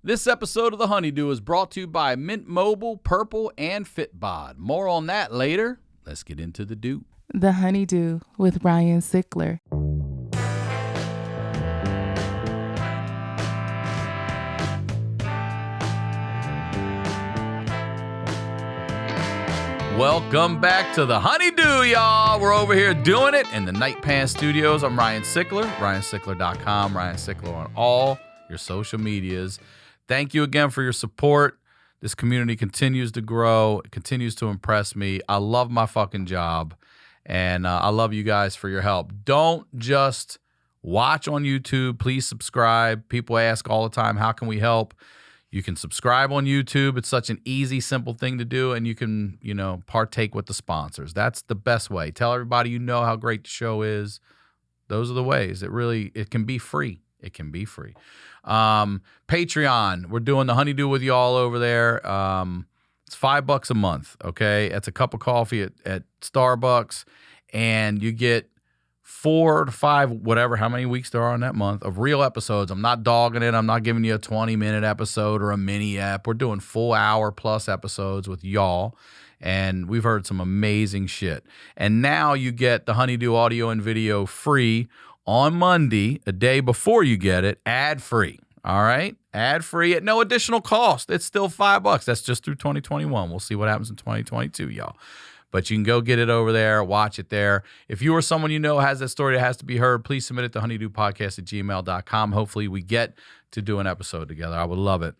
This episode of the HoneyDew is brought to you by Mint Mobile, Purple, and Fitbod. More on that later. Let's get into the do. The HoneyDew with Ryan Sickler. Welcome back to the HoneyDew, y'all. We're over here doing it in the Night Pants Studios. I'm Ryan Sickler, ryansickler.com, Ryan Sickler on all your social medias. Thank you again for your support. This community continues to grow. It continues to impress me. I love my fucking job, and I love you guys for your help. Don't just watch on YouTube. Please subscribe. People ask all the time, how can we help? You can subscribe on YouTube. It's such an easy, simple thing to do, and you can, partake with the sponsors. That's the best way. Tell everybody you know how great the show is. Those are the ways. It can be free. It can be free. Patreon. We're doing the HoneyDew with y'all over there. It's $5 a month. Okay. It's a cup of coffee at Starbucks, and you get 4 to 5, whatever, how many weeks there are in that month of real episodes. I'm not dogging it. I'm not giving you a 20-minute episode or a mini ep. We're doing full hour plus episodes with y'all. And we've heard some amazing shit. And now you get the HoneyDew audio and video free on Monday, a day before you get it, ad-free. All right? Ad-free at no additional cost. It's still $5. That's just through 2021. We'll see what happens in 2022, y'all. But you can go get it over there, watch it there. If you or someone you know has that story that has to be heard, please submit it to honeydewpodcast@gmail.com. Hopefully we get to do an episode together. I would love it.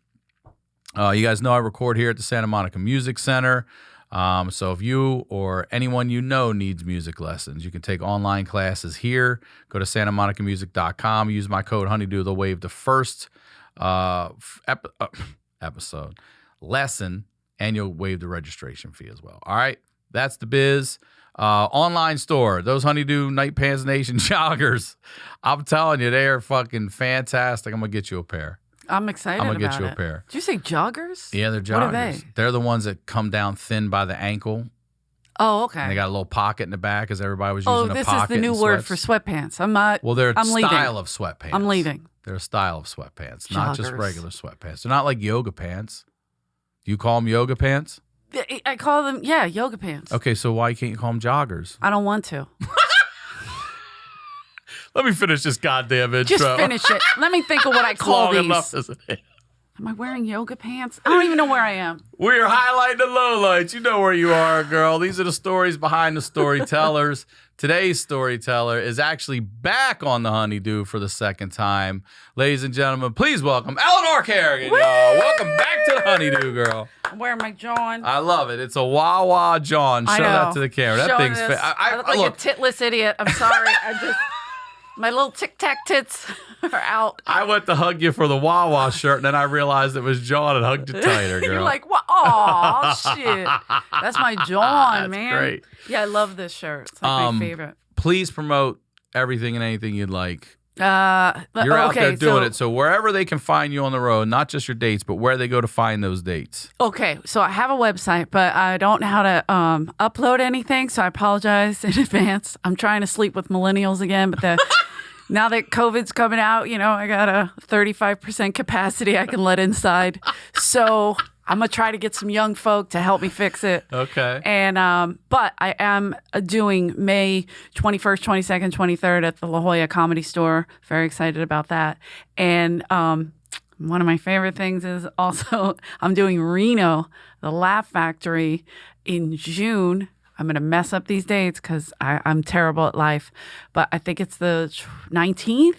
You guys know I record here at the Santa Monica Music Center. So if you or anyone you know needs music lessons, you can take online classes here. Go to santamonicamusic.com. Use my code HoneyDew. They'll waive the first episode lesson, and you'll waive the registration fee as well. All right, that's the biz. Online store. Those HoneyDew Night Pants Nation joggers. I'm telling you, they are fucking fantastic. I'm gonna get you a pair. I'm excited about it. I'm going to get you a pair. Did you say joggers? Yeah, they're joggers. What are they? They're the ones that come down thin by the ankle. Oh, okay. And they got a little pocket in the back because everybody was using a pocket. Oh, this is the new word for sweatpants. I'm not. Well, they're a style leaving. Of sweatpants. I'm leaving. They're a style of sweatpants, Joggers. not just regular sweatpants. They're not like yoga pants. Do you call them yoga pants? I call them, yoga pants. Okay, so why can't you call them joggers? I don't want to. Let me finish this goddamn intro. Just finish it. Let me think of what I call these. Enough, isn't it? Am I wearing yoga pants? I don't even know where I am. We're highlighting the lowlights. You know where you are, girl. These are the stories behind the storytellers. Today's storyteller is actually back on the HoneyDew for the second time. Ladies and gentlemen, please welcome Eleanor Kerrigan, y'all. Welcome back to the HoneyDew, girl. I'm wearing my John. I love it. It's a Wawa John. Show that to the camera. That thing's I look like a titless idiot. I'm sorry. My little tic-tac tits are out. I went to hug you for the Wawa shirt, and then I realized it was John and hugged you tighter, girl. You're like, what? Oh, shit. That's my John, man. That's great. Yeah, I love this shirt. It's like my favorite. Please promote everything and anything you'd like. You're out okay, there doing it. So wherever they can find you on the road, not just your dates, but where they go to find those dates. Okay, so I have a website, but I don't know how to upload anything, so I apologize in advance. I'm trying to sleep with millennials again, but now that COVID's coming out, I got a 35% capacity I can let inside. So I'm going to try to get some young folk to help me fix it. Okay. And but I am doing May 21st, 22nd, 23rd at the La Jolla Comedy Store. Very excited about that. And one of my favorite things is also I'm doing Reno, the Laugh Factory, in June. I'm going to mess up these dates because I'm terrible at life. But I think it's the 19th,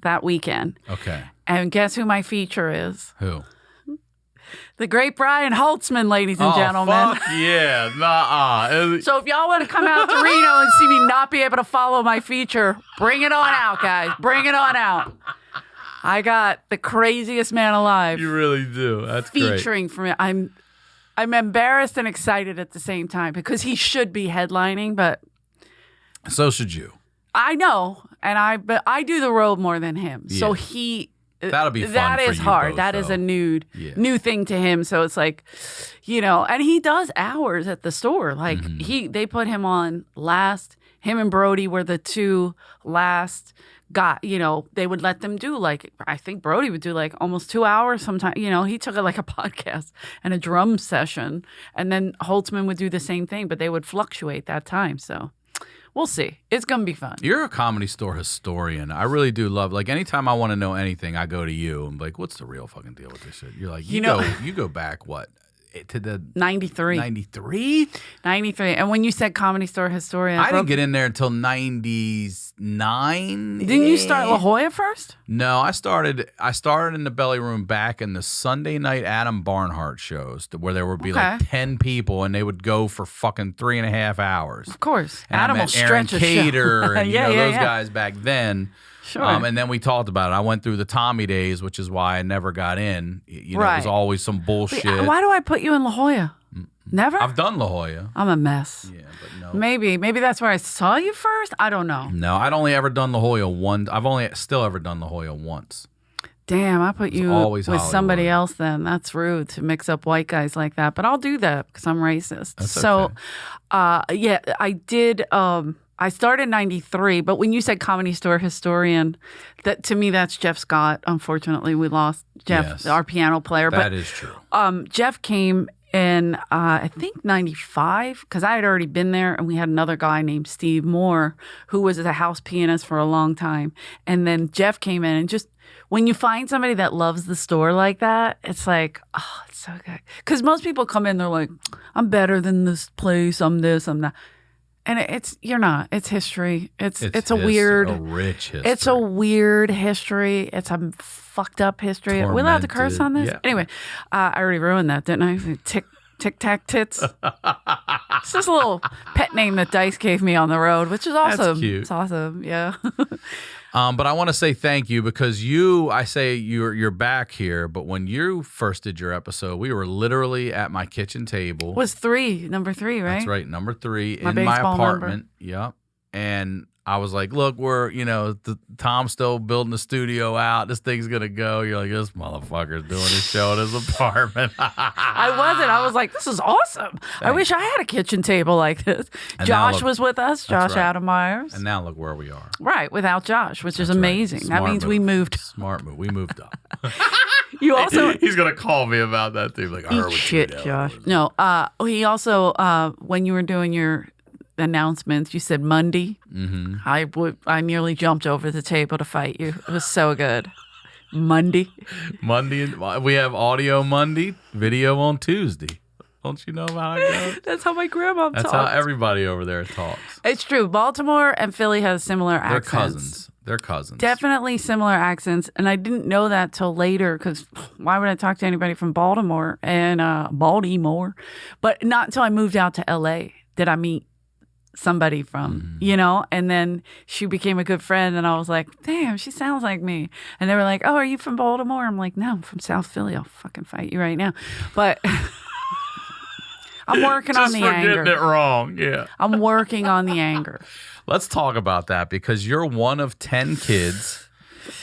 that weekend. Okay. And guess who my feature is? Who? The great Brian Holtzman, ladies and gentlemen. Fuck yeah. Nuh-uh. So if y'all want to come out to Reno and see me not be able to follow my feature, bring it on out, guys. Bring it on out. I got the craziest man alive. You really do. That's featuring great. For me. I'm embarrassed and excited at the same time because he should be headlining, but so should you. I know, but I do the road more than him. Yeah. So that'll be fun. That for is you hard. Both, that though. is a new thing to him. So it's like, and he does hours at the store. Like they put him on last. Him and Brody were the two last they would let them do like, I think Brody would do like almost 2 hours sometimes. He took it like a podcast and a drum session. And then Holtzman would do the same thing, but they would fluctuate that time. So we'll see. It's going to be fun. You're a Comedy Store historian. I really do love, like, anytime I want to know anything, I go to you. I'm like, what's the real fucking deal with this shit? You're like, you go back, what? To the 93. 93? 93. And when you said Comedy Store historian, I didn't get in there until 99. Didn't you start La Jolla first? No, I started in the belly room back in the Sunday night Adam Barnhart shows where there would be like 10 people and they would go for fucking 3.5 hours. Of course. And Adam I will met Aaron stretch a show. Cater and those yeah. guys back then. Sure. And then we talked about it. I went through the Tommy days, which is why I never got in. It was always some bullshit. Wait, why do I put you in La Jolla? Never? I've done La Jolla. I'm a mess. Yeah, but no. Maybe that's where I saw you first. I don't know. No, I'd only ever done La Jolla once. I've only still ever done La Jolla once. Damn, I put you always with Hollywood. somebody else then. That's rude to mix up white guys like that. But I'll do that because I'm racist. That's so, okay. I did. I started in 93, but when you said Comedy Store historian, that to me, that's Jeff Scott. Unfortunately, we lost Jeff, our piano player. That is true. Jeff came in, I think, 95, because I had already been there, and we had another guy named Steve Moore, who was a house pianist for a long time. And then Jeff came in, and just when you find somebody that loves the store like that, it's like, oh, it's so good. Because most people come in, they're like, I'm better than this place, I'm this, I'm that. And you're not. It's history. It's a rich history. It's a weird history. It's a fucked up history. Are we allowed to curse on this? Yeah. Anyway, I already ruined that, didn't I? Tic Tac Tits. It's just a little pet name that Dice gave me on the road, which is awesome. That's cute. It's awesome. Yeah. But I want to say thank you because I say you're back here, but when you first did your episode, we were literally at my kitchen table. Was number 3, right? That's right, number 3 My in my baseball apartment. Yep. And I was like, look, we're, Tom's still building the studio out. This thing's going to go. You're like, this motherfucker's doing his show in his apartment. I wasn't. I was like, this is awesome. I wish I had a kitchen table like this. And Josh was with us, Josh right. Adam Myers. And now look where we are. Right, without Josh, which is That's amazing. Right. That means we moved. Smart move. We moved up. You also He's going to call me about that too. Like, I heard what shit, you did. Josh. No, he also, when you were doing your announcements, you said Monday. Mm-hmm. I nearly jumped over the table to fight you. It was so good. Monday. We have audio Monday, video on Tuesday. Don't you know how it goes? That's how my grandma talks. That's how everybody over there talks. It's true. Baltimore and Philly has similar accents. They're cousins. Definitely similar accents. And I didn't know that till later because why would I talk to anybody from Baltimore and Baltimore? But not until I moved out to LA did I meet somebody from, and then she became a good friend and I was like, damn, she sounds like me. And they were like, oh, are you from Baltimore? I'm like, no, I'm from South Philly. I'll fucking fight you right now. But I'm working on the anger. Just for getting it wrong, yeah. I'm working on the anger. Let's talk about that because you're one of 10 kids.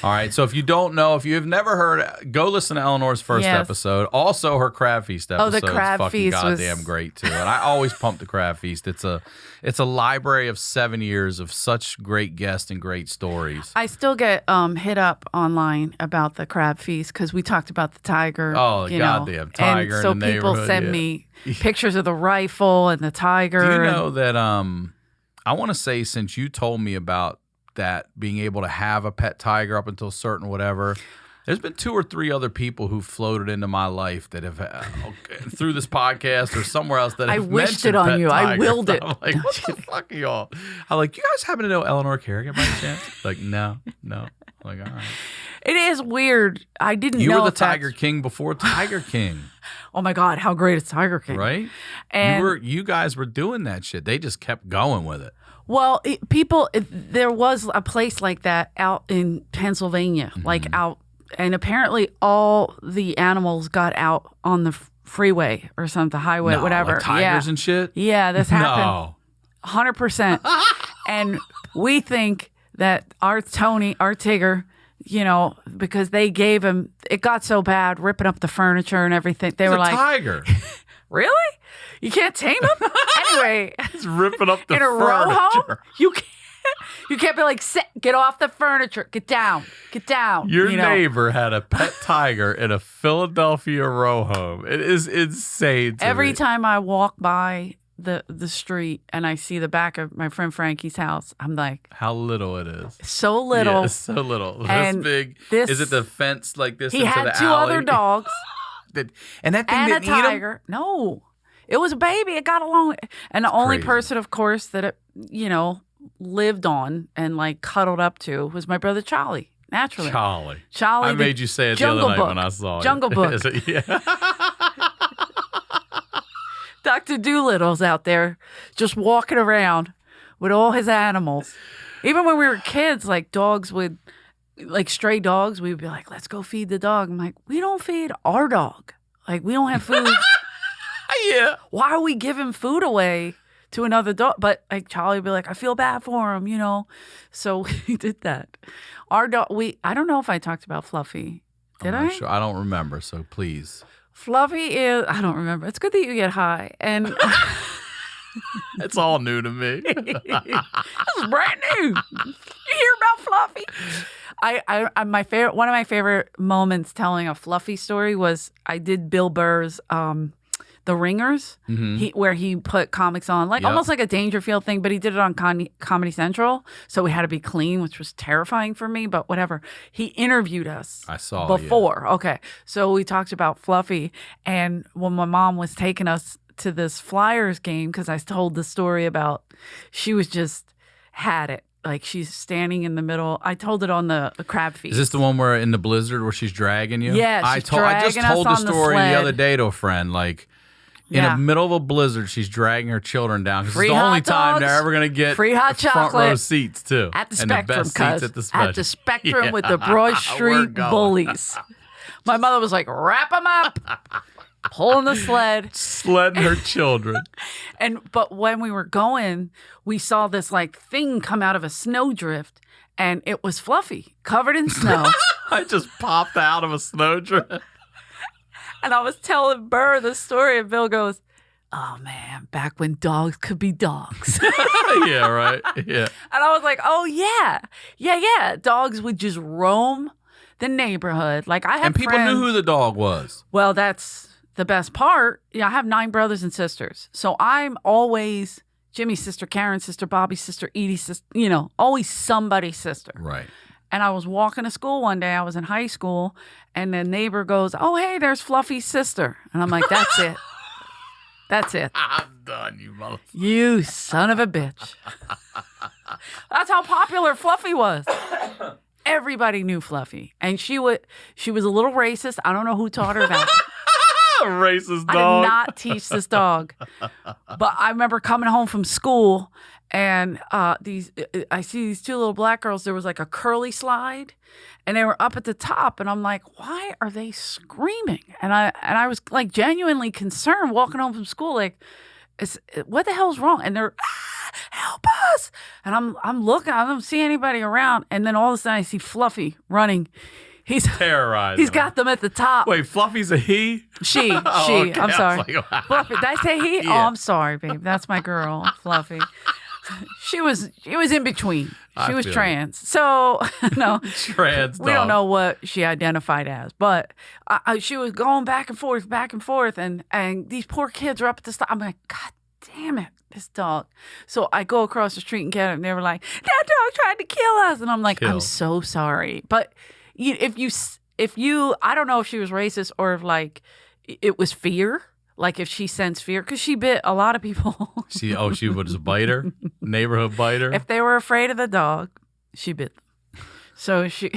All right, so if you don't know, if you've never heard, go listen to Eleanor's first episode. Also, her Crab Feast episode the Crab is fucking Feast goddamn great too. And I always pump the Crab Feast. It's a library of 7 years of such great guests and great stories. I still get hit up online about the Crab Feast because we talked about the tiger. Oh, the goddamn tiger! And so in the people neighborhood, send me pictures of the rifle and the tiger. Do you know that? I want to say since you told me about that being able to have a pet tiger up until certain whatever, there's been 2 or 3 other people who floated into my life that have through this podcast or somewhere else that have I wished it mentioned on pet you. tigers. I willed it. I'm like, what the fuck are y'all? I'm like, you guys happen to know Eleanor Kerrigan by any chance? Like, no. I'm like, all right. It is weird. I didn't know. You were the Tiger King before Tiger King. Oh my God, how great is Tiger King? Right? And you guys were doing that shit. They just kept going with it. Well, there was a place like that out in Pennsylvania, like out, and apparently all the animals got out on the freeway or something, the highway, No, whatever. like tigers and shit? Yeah, this happened. No. 100%. And we think that our Tigger, because they gave him, it got so bad, ripping up the furniture and everything. They were like, tiger. Really? You can't tame him? Anyway. He's ripping up the in a row furniture. home? You can't. You can't be like, sit, get off the furniture, get down. Your you know? neighbor had a pet tiger in a Philadelphia row home. It is insane to Every me. time I walk by the street and I see the back of my friend Frankie's house, I'm like, How little it is. so little. Yeah, it's so little. This And big. this- Is it the fence like this He into had the two alley? other dogs And that thing and a didn't eat him? tiger. No, it was a baby. It got along. And the only crazy. person, of course, that it, lived on and like cuddled up to was my brother Charlie. Naturally, Charlie. Charlie. I the made you say it the Jungle other night Book. when I saw Jungle it. Book. Is it- yeah. Dr. Doolittle's out there just walking around with all his animals. Even when we were kids, like dogs would, like stray dogs, we would be like, let's go feed the dog. I'm like, we don't feed our dog. Like, we don't have food. Yeah. Why are we giving food away to another dog? But like Charlie would be like, I feel bad for him, So we did that. Our dog, I don't know if I talked about Fluffy. Did I'm I? not sure. I don't remember, so please. Fluffy is, I don't remember. It's good that you get high. And It's all new to me. this is brand new. You hear about Fluffy? One of my favorite moments telling a Fluffy story was I did Bill Burr's The Ringers, where he put comics on, like almost like a Dangerfield thing, but he did it on Comedy Central, so we had to be clean, which was terrifying for me, but whatever. He interviewed us. I saw before. Yeah. Okay, so we talked about Fluffy, and when my mom was taking us to this Flyers game, because I told the story about she was just had it. Like she's standing in the middle. I told it on the crab feast. Is this the one where in the blizzard where she's dragging you? Yeah, I just told the story the other day to a friend. Like in the middle of a blizzard, she's dragging her children down because it's the only time they're ever going to get free hot front chocolate row seats too. At the and Spectrum, the best seats at the special. at the Spectrum with the Broad Street bullies. My mother was like, wrap them up, pulling the sled. Sledding her children. But when we were going, we saw this like thing come out of a snowdrift, and it was Fluffy, covered in snow. I just popped out of a snowdrift. And I was telling Burr the story, and Bill goes, oh man, back when dogs could be dogs. Yeah, right. Yeah. And I was like, oh yeah. Dogs would just roam the neighborhood. Like I had And people friends, knew who the dog was. Well, that's the best part. Yeah, I have 9 brothers and sisters. So I'm always Jimmy's sister, Karen's sister, Bobby's sister, Edie's sister, always somebody's sister. Right. And I was walking to school one day. I was in high school, and the neighbor goes, oh, hey, there's Fluffy's sister. And I'm like, that's it. That's it. I'm done, you motherfucker. You son of a bitch. That's how popular Fluffy was. Everybody knew Fluffy. And she was a little racist. I don't know who taught her that. Racist dog. I did not teach this dog. But I remember coming home from school, and I see these 2 little black girls. There was like a curly slide, and they were up at the top, and I'm like, why are they screaming? And I was like genuinely concerned walking home from school, like, what the hell's wrong? And they're help us! And I'm looking, I don't see anybody around, and then all of a sudden I see Fluffy running. He's terrorizing. He's got them at the top. Wait, Fluffy's a he? She. Okay. I'm sorry. Like, wow. Fluffy. Did I say he? Yeah. Oh, I'm sorry, babe. That's my girl, Fluffy. She was in between. She was trans. So, no. Trans We don't know what she identified as. But she was going back and forth. And these poor kids are up at the stop. I'm like, God damn it, this dog. So I go across the street and get it. And they were like, that dog tried to kill us. And I'm like, I'm so sorry. But if you, I don't know if she was racist or if like it was fear. Like if she sensed fear, because she bit a lot of people. She was a biter, neighborhood biter. If they were afraid of the dog, she bit them. So she,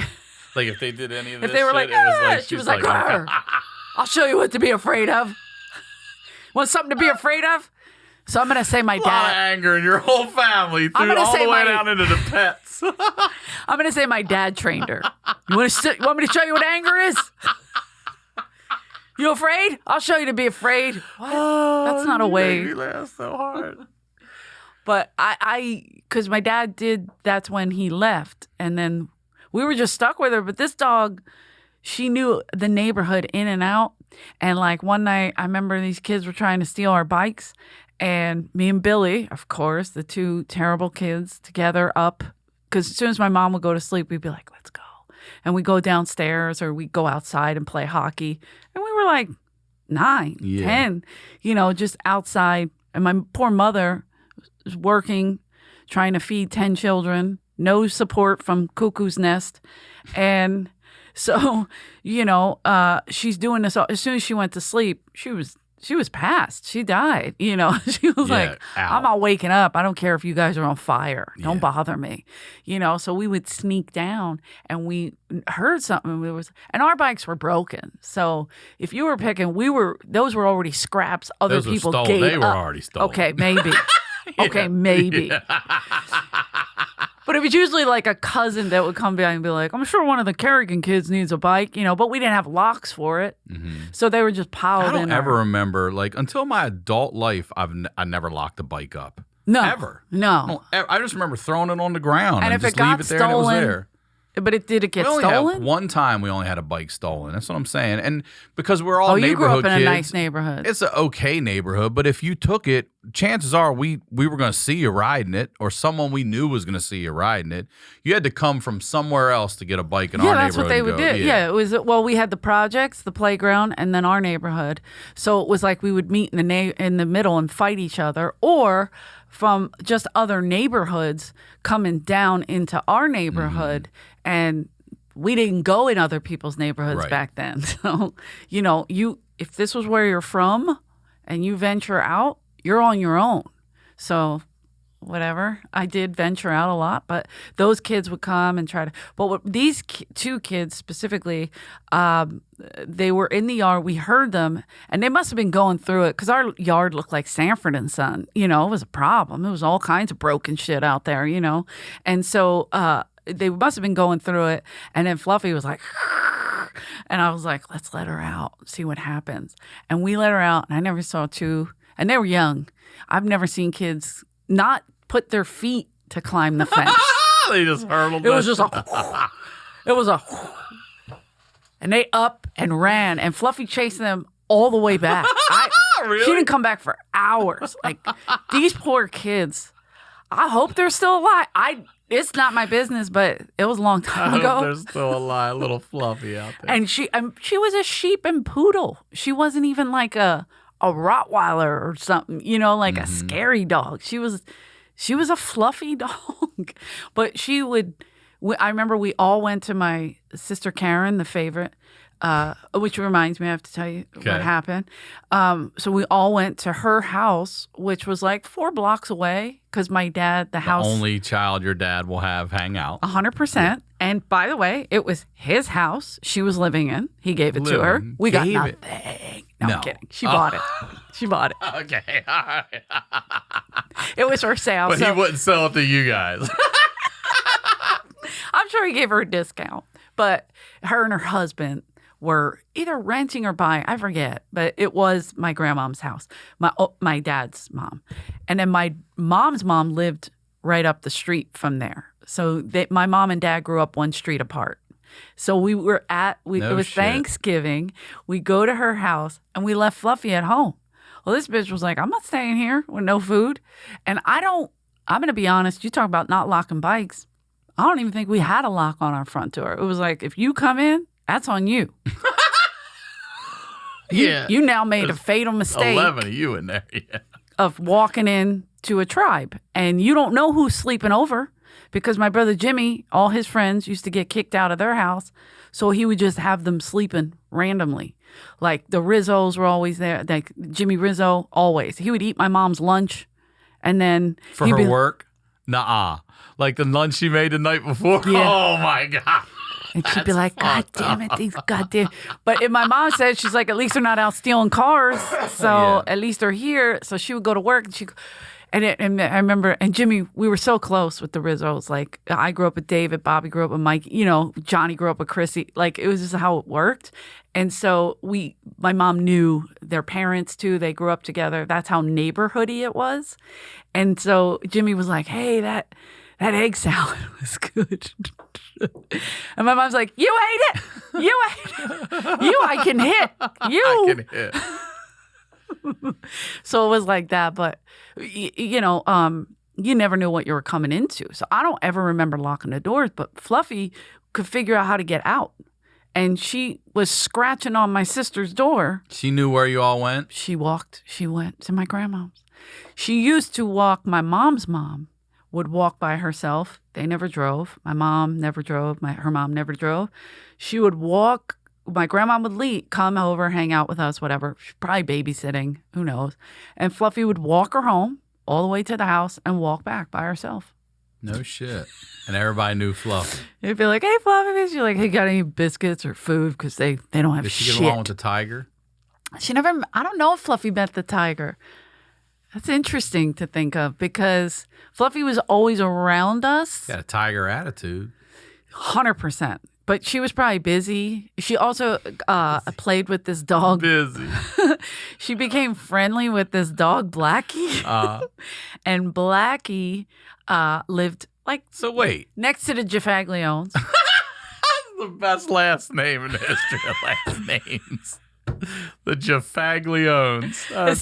like if they did any of this, if they were shit, like, it was like she was like, I'll show you what to be afraid of. Want something to be afraid of? So I'm gonna say my dad. A lot of anger in your whole family through all the way down into the pets. I'm gonna say my dad trained her. You want me to show you what anger is? You afraid? I'll show you to be afraid. What? That's not a way. Made me laugh so hard. But because my dad did, that's when he left. And then we were just stuck with her. But this dog, she knew the neighborhood in and out. And like one night, I remember these kids were trying to steal our bikes. And me and Billy, of course, the two terrible kids together up. Because as soon as my mom would go to sleep, we'd be like, let's go. And we go downstairs or we go outside and play hockey. And we were like 9, 10, just outside. And my poor mother was working, trying to feed 10 children, no support from Cuckoo's Nest. And so, she's doing this. As soon as she went to sleep, she was passed. She died. She was like, I'm not waking up. I don't care if you guys are on fire. Don't bother me. So we would sneak down and we heard something. And our bikes were broken. So if you were picking, those were already scraps. Other people gave They were up. already stolen. Okay, maybe. Okay, maybe. Yeah. But it was usually like a cousin that would come by and be like, I'm sure one of the Kerrigan kids needs a bike, but we didn't have locks for it. Mm-hmm. So they were just piled in. I don't ever remember, until my adult life, I never locked a bike up. No. Ever. No. I just remember throwing it on the ground and if just it got leave it there stolen, and it was there. But did it get stolen? One time we only had a bike stolen. That's what I'm saying. And because we're all neighborhood kids. You grew up in a nice neighborhood. It's an okay neighborhood. But if you took it, chances are we were going to see you riding it, or someone we knew was going to see you riding it. You had to come from somewhere else to get a bike in our neighborhood. Yeah, that's what they would do. Yeah, it was. Well, we had the projects, the playground, and then our neighborhood. So it was like we would meet in the middle and fight each other, or from just other neighborhoods coming down into our neighborhood. And we didn't go in other people's neighborhoods back then. So, if this was where you're from and you venture out, you're on your own. So whatever. I did venture out a lot, but those kids would come and try to. But these two kids specifically, they were in the yard. We heard them, and they must have been going through it because our yard looked like Sanford and Son. It was a problem. It was all kinds of broken shit out there, And so they must have been going through it. And then Fluffy was like, and I was like, let's let her out, see what happens. And we let her out, and I never saw two, and they were young. I've never seen kids not put their feet to climb the fence. They just hurdled. It was just and they up and ran, and Fluffy chased them all the way back. Really? She didn't come back for hours. Like, these poor kids. I hope they're still alive. It's not my business, but it was a long time ago. I hope they're still alive, little Fluffy out there. And she was a sheep and poodle. She wasn't even like a Rottweiler or something, like a scary dog. She was a fluffy dog. But I remember we all went to my sister Karen, the favorite, which reminds me, I have to tell you what happened. So we all went to her house, which was like 4 blocks away, because my dad, the house. Only child your dad will have hang out. 100%. Yeah. And by the way, it was his house she was living in. He gave it to her. We got nothing. No, I'm kidding. She bought it. She bought it. Okay. All right. It was for sale. But he wouldn't sell it to you guys. I'm sure he gave her a discount. But her and her husband were either renting or buying. I forget. But it was my grandmom's house, my dad's mom. And then my mom's mom lived right up the street from there. So my mom and dad grew up one street apart. So we were it was Thanksgiving. We go to her house and we left Fluffy at home. Well, this bitch was like, I'm not staying here with no food. And I'm going to be honest. You talk about not locking bikes. I don't even think we had a lock on our front door. It was like, if you come in, that's on you. You now made a fatal mistake. 11 of you in there, of walking in to a tribe. And you don't know who's sleeping over. Because my brother Jimmy, all his friends used to get kicked out of their house. So he would just have them sleeping randomly. Like the Rizzos were always there. Like Jimmy Rizzo, always. He would eat my mom's lunch. And then for her work? Nuh-uh. Like the lunch she made the night before? Yeah. Oh, my God. And she'd be like, God damn it, these goddamn. But if my mom said, she's like, at least they're not out stealing cars. So at least they're here. So she would go to work and I remember, and Jimmy, we were so close with the Rizzos. Like, I grew up with David, Bobby grew up with Mike, Johnny grew up with Chrissy. Like, it was just how it worked. And so my mom knew their parents too. They grew up together. That's how neighborhoody it was. And so Jimmy was like, hey, that egg salad was good. And my mom's like, you ate it. You ate it. I can hit. You. I can hit. So it was like that. But, you never knew what you were coming into. So I don't ever remember locking the doors, but Fluffy could figure out how to get out. And she was scratching on my sister's door. She knew where you all went? She went to my grandma's. She used to walk, my mom's mom would walk by herself. They never drove. My mom never drove. Her mom never drove. She would walk. My grandma would come over, hang out with us, whatever. She's probably babysitting. Who knows? And Fluffy would walk her home all the way to the house and walk back by herself. No shit. And everybody knew Fluffy. They'd be like, hey, Fluffy. She's like, hey, got any biscuits or food? Because they don't have shit. Did she get along with the tiger? I don't know if Fluffy met the tiger. That's interesting to think of because Fluffy was always around us. Got a tiger attitude. 100%. But she was probably busy. She also played with this dog. Busy. She became friendly with this dog, Blackie. And Blackie lived So wait. next to the Jaffagliones. That's the best last name in the history of last names. The Jaffagliones. As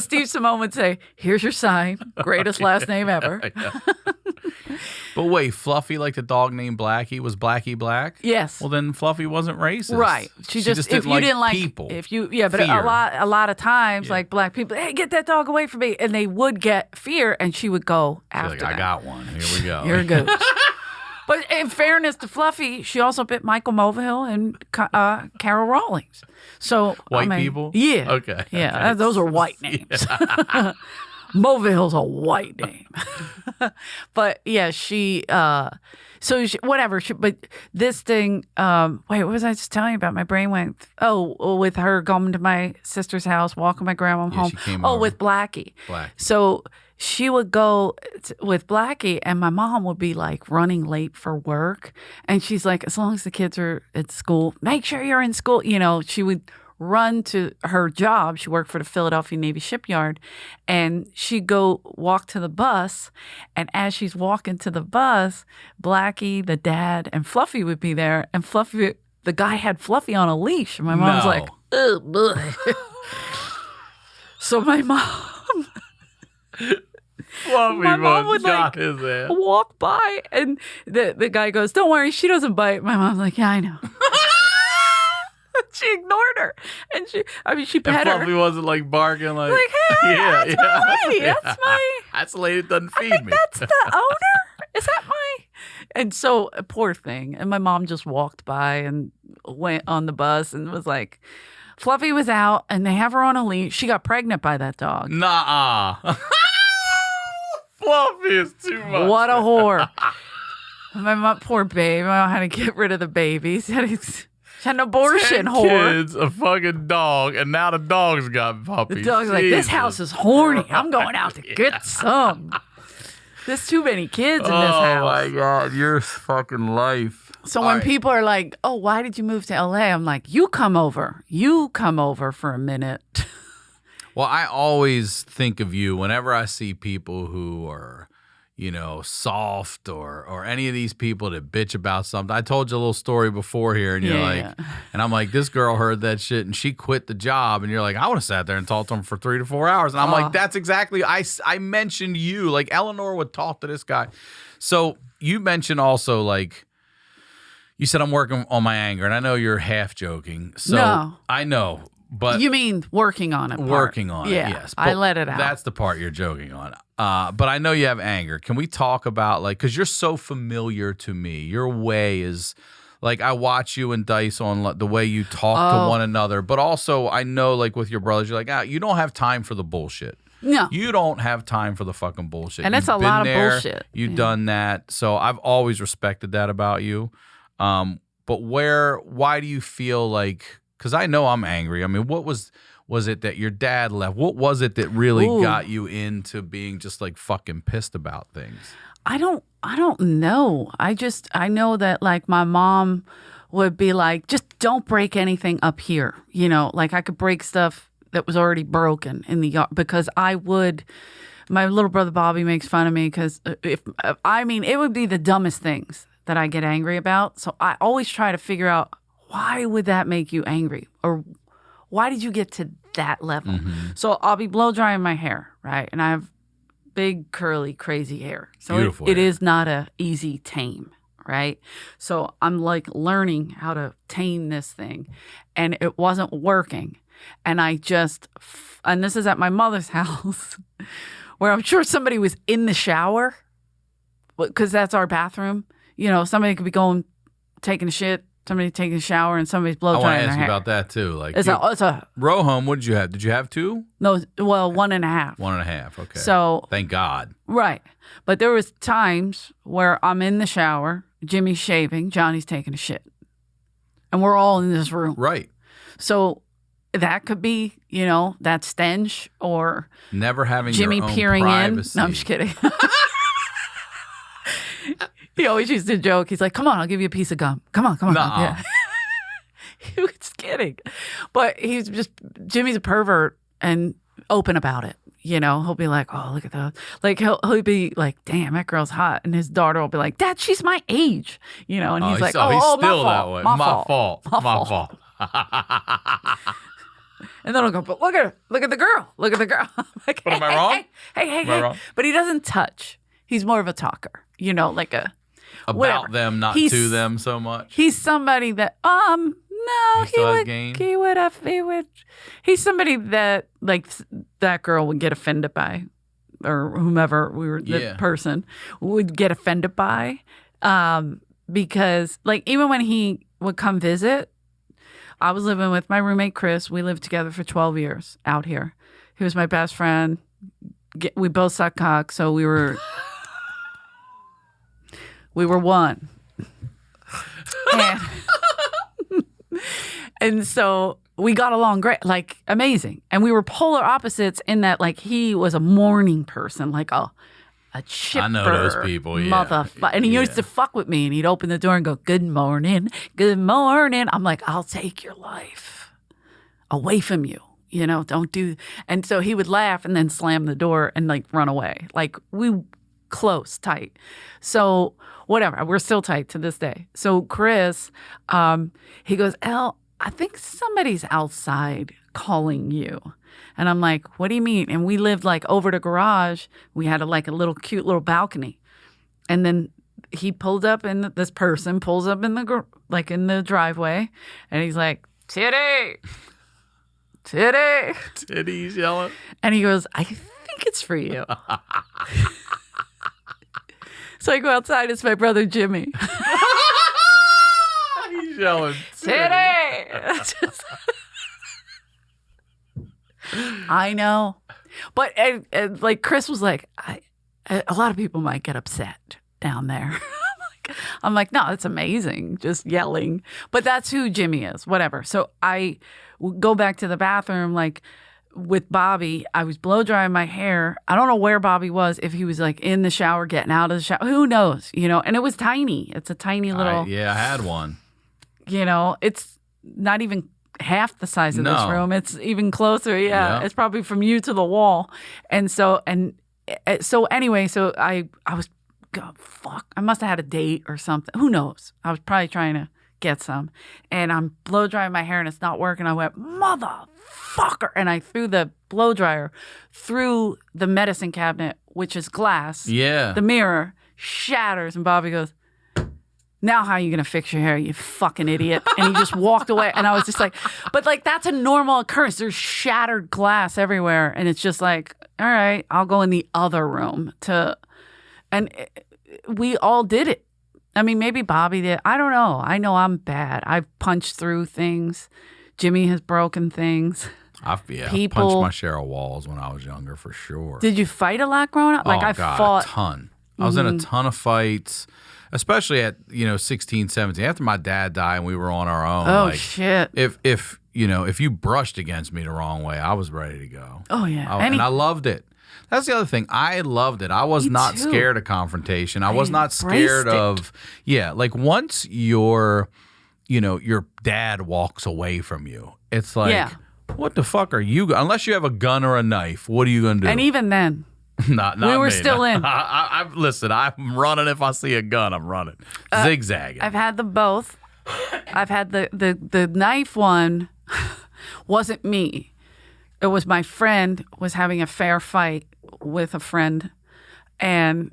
Steve Simone would say, here's your sign. Greatest last name ever. Yeah. But wait, Fluffy, like the dog named Blackie, was Blackie black? Yes. Well, then Fluffy wasn't racist. Right. She just didn't if you like didn't like people. but Fear. a lot of times like black people, hey, get that dog away from me, and they would get fear, and she would go after Like, I got one. Here we go. You're good. But in fairness to Fluffy, she also bit Michael Mulvihill and Carol Rawlings. So White people? Yeah. Okay. Yeah, Okay. those are white names. Mulvihill's a white name. But yeah, but this thing, wait, what was I just telling you about? My brain went, with her going to my sister's house, walking my grandma home. She came over. With Blackie. Blackie. So she would go with Blackie, and my mom would be like running late for work. And she's like, as long as the kids are at school, make sure you're in school. She would run to her job. She worked for the Philadelphia Navy Shipyard, and she'd go walk to the bus. And as she's walking to the bus, Blackie, the dad, and Fluffy would be there. And Fluffy, the guy had Fluffy on a leash. And my mom's like, oh, boy. So my mom... My mom would his ass. walk by, and the guy goes, don't worry, she doesn't bite. My mom's like, yeah, I know. She ignored her, and she pet her. Fluffy wasn't like barking like Hey, that's my lady. That's my. That's the lady that doesn't feed me. That's the owner. Is that my? And so, poor thing. And my mom just walked by and went on the bus and was like, Fluffy was out, and they have her on a leash. She got pregnant by that dog. Nuh-uh. Fluffy is too much. What a whore. My mom, poor babe. I don't know how to get rid of the babies. She had an abortion, 10 whore. kids, a fucking dog, and now the dog's got puppies. The dog's like, this house is horny. I'm going out to get some. There's too many kids in this house. Oh, my God. Your fucking life. So when people are like, oh, why did you move to L.A.? I'm like, you come over. You come over for a minute. Well, I always think of you whenever I see people who are, soft or any of these people that bitch about something. I told you a little story before here, and and I'm like, this girl heard that shit and she quit the job, and you're like, I would have sat there and talked to him for 3 to 4 hours, and I'm like, that's exactly. I mentioned you, like Eleanor would talk to this guy. So you mentioned also like. You said I'm working on my anger, and I know you're half joking. So no. I know. But you mean working on it? Working on it, yes. I let it out. That's the part you're joking on. But I know you have anger. Can we talk about because you're so familiar to me. Your way is like I watch you and Dice on the way you talk to one another. But also I know with your brothers, you're like, you don't have time for the bullshit. No. You don't have time for the fucking bullshit. And it's a lot of bullshit. You've done that. So I've always respected that about you. But why do you feel like, because I know I'm angry. I mean, what was it that your dad left? What was it that really got you into being just fucking pissed about things? I don't know. I know that my mom would be like, just don't break anything up here. I could break stuff that was already broken in the yard because I would. My little brother Bobby makes fun of me because it would be the dumbest things that I get angry about. So I always try to figure out, why would that make you angry? Or why did you get to that level. So I'll be blow drying my hair, right? And I have big, curly, crazy hair. So Beautiful it hair. is not a easy tame, right? So I'm like learning how to tame this thing, and it wasn't working. And I just, and this is at my mother's house, where I'm sure somebody was in the shower, because that's our bathroom. You know, somebody could be taking a shit, somebody taking a shower, and somebody's blow I want drying to their ask you hair. about that too. Like, It's a row home, what did you have? Did you have 2? no, well, 1.5. 1.5. Okay. So Thank God. right, but there was times where I'm in the shower, Jimmy's shaving, Johnny's taking a shit, and we're all in this room. Right. So that could be, you know, that stench or Never having Jimmy your own peering privacy. in. No, I'm just kidding. He always used to joke. He's like, "Come on, I'll give you a piece of gum. Come on, come on." Nuh-uh. Yeah. He was kidding, but Jimmy's a pervert and open about it. You know, he'll be like, "Oh, look at that." Like he'll be like, "Damn, that girl's hot," and his daughter will be like, "Dad, she's my age." You know, and he's like, he's "Oh, still my that fault, way. my My fault. And then I'll go, "But look at her. Look at the girl. Look at the girl." I'm like, But am I wrong? Hey. Am I wrong? But he doesn't touch. He's more of a talker. You know, like a About whatever. them, not He's- to them so much. He's somebody that no, He still has would game? he would he's somebody that like that girl would get offended by, or whomever the person would get offended by, because like even when he would come visit, I was living with my roommate Chris. We lived together for 12 years out here. He was my best friend. We both suck cock, so we were one. And so we got along great, like amazing. And we were polar opposites in that, like, he was a morning person, like a chipper. I know those people, yeah. And he used to fuck with me, and he'd open the door and go, "Good morning, good morning." I'm like, "I'll take your life away from you. You know, don't do." And so he would laugh and then slam the door and like run away. Like we close, tight. So whatever, we're still tight to this day. So Chris, he goes, "Elle, I think somebody's outside calling you." And I'm like, "What do you mean?" And we lived like over the garage. We had a little cute little balcony. And then he pulled up, and this person pulls up in the driveway, and he's like, "Titty, titty." Titties yelling. And he goes, "I think it's for you." So I go outside. It's my brother Jimmy. He's yelling. Titty. I know, but like Chris was like, a lot of people might get upset down there. I'm like, no, it's amazing, just yelling. But that's who Jimmy is. Whatever. So I go back to the bathroom, like with Bobby. I was blow drying my hair. I don't know where Bobby was. If he was like in the shower, getting out of the shower, who knows? You know. And it was tiny. It's a tiny little. I had one. You know, it's not even half the size of this room. It's even closer. Yeah, it's probably from you to the wall. And so anyway, so I was, God, fuck, I must have had a date or something. Who knows? I was probably trying to get some, and I'm blow drying my hair and it's not working. I went, "Motherfucker!" And I threw the blow dryer through the medicine cabinet, which is glass. Yeah. The mirror shatters, and Bobby goes, "Now how are you going to fix your hair, you fucking idiot?" And he just walked away. And I was just like, but like, that's a normal occurrence. There's shattered glass everywhere. And it's just like, all right, I'll go in the other room and we all did it. I mean, maybe Bobby did. I don't know. I know I'm bad. I've punched through things. Jimmy has broken things. I've punched my share of walls when I was younger, for sure. Did you fight a lot growing up? Like, I fought a ton. I was in a ton of fights. Especially at 16, 17, after my dad died and we were on our own. Oh, shit. If you brushed against me the wrong way, I was ready to go. Oh, yeah. And I loved it. That's the other thing. I loved it. I was not scared of confrontation. I was not scared of, like once your dad walks away from you, it's like, what the fuck are you, unless you have a gun or a knife, what are you going to do? And even then. Not we were me. still in. Listen, I'm running if I see a gun. I'm running. Zigzagging. I've had them both. I've had the knife one wasn't me. it was my friend was having a fair fight with a friend, and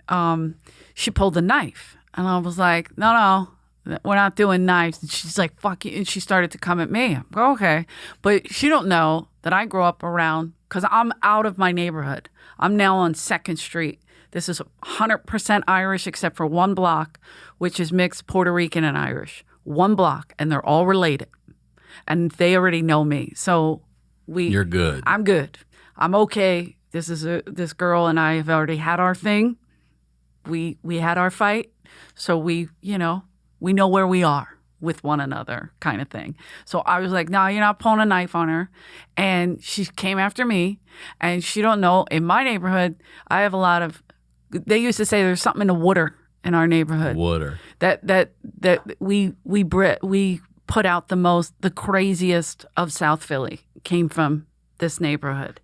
she pulled a knife, and I was like, no, we're not doing knives. And she's like, fuck you, and she started to come at me. I'm like, okay, but she don't know that I grew up around, because I'm out of my neighborhood. I'm now on 2nd Street. This is 100% Irish except for one block, which is mixed Puerto Rican and Irish. One block, and they're all related, and they already know me. So You're good. I'm good. I'm okay. This girl and I have already had our thing. We had our fight, so we know where we are with one another, kind of thing. So I was like, no, you're not pulling a knife on her. And she came after me, and she don't know, in my neighborhood, I have a lot of, they used to say there's something in the water in our neighborhood. Water. That we put out the craziest of South Philly came from this neighborhood.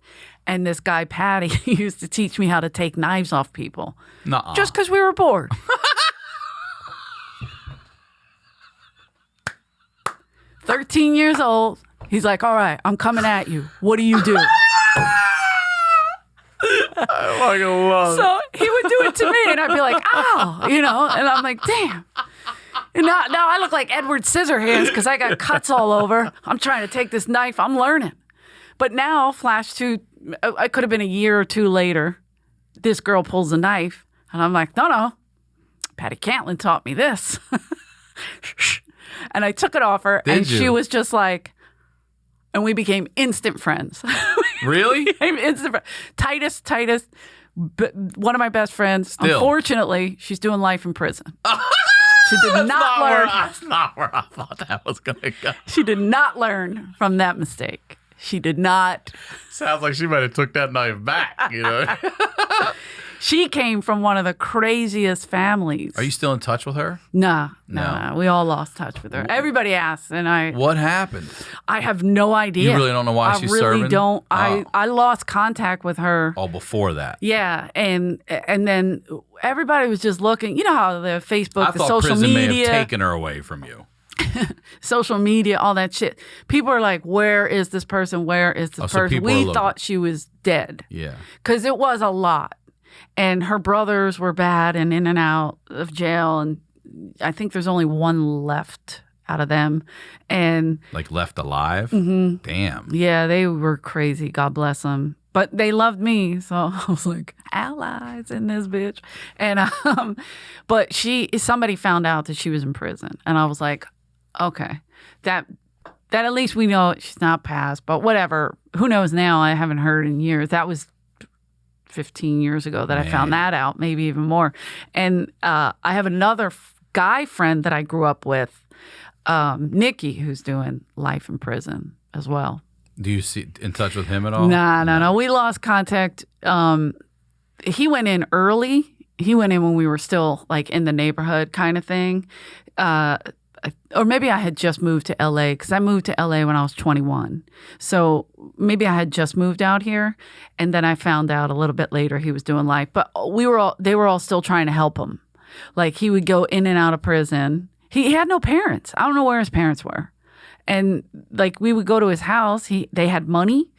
And this guy, Patty, used to teach me how to take knives off people. Nuh-uh. Just because we were bored. 13 years old. He's like, all right, I'm coming at you. What do you do? I fucking love it. So he would do it to me, and I'd be like, ow, and I'm like, damn. And now I look like Edward Scissorhands because I got cuts all over. I'm trying to take this knife. I'm learning. But now, flash to, I could have been a year or two later, this girl pulls a knife, and I'm like, no. Patty Cantlin taught me this. And I took it off her, and she was just like, and we became instant friends. Really? Tightest, one of my best friends. Still. Unfortunately, she's doing life in prison. She did not learn. That's not where I thought that was going to go. She did not learn from that mistake. She did not. Sounds like she might have took that knife back, She came from one of the craziest families. Are you still in touch with her? No. No. We all lost touch with her. Everybody asks, and What happened? I have no idea. You really don't know why she's serving? I really don't. I lost contact with her. Oh, before that. Yeah, and then everybody was just looking. You know how the Facebook, the social prison media, may have taken her away from you. social media, all that shit. People are like, where is this person? Where is this person? We thought she was dead. Yeah. Because it was a lot. And her brothers were bad and in and out of jail. And I think there's only one left out of them. And like left alive? Mm-hmm. Damn. Yeah, they were crazy. God bless them. But they loved me. So I was like, allies in this bitch. And but somebody found out that she was in prison. And I was like, okay, that at least we know she's not passed. But whatever. Who knows now? I haven't heard in years. That was 15 years ago that I found that out, maybe even more. And I have another guy friend that I grew up with, Nikki, who's doing life in prison as well. Do you see in touch with him at all? No. We lost contact. He went in early. He went in when we were still like in the neighborhood kind of thing. Or maybe I had just moved to LA because I moved to LA when I was 21. So maybe I had just moved out here, and then I found out a little bit later he was doing life. But they were all still trying to help him. Like he would go in and out of prison. He had no parents. I don't know where his parents were. And like we would go to his house. They had money,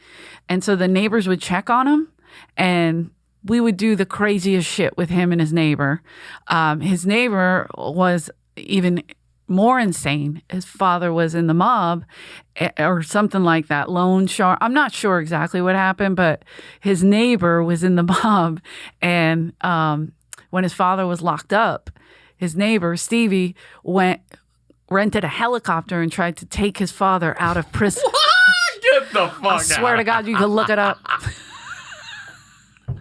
and so the neighbors would check on him, and we would do the craziest shit with him and his neighbor. His neighbor was even more insane. His father was in the mob or something like that, loan shark. I'm not sure exactly what happened, but his neighbor was in the mob. And when his father was locked up, his neighbor, Stevie, rented a helicopter and tried to take his father out of prison. What? Get the fuck out. I swear to God, you can look it up.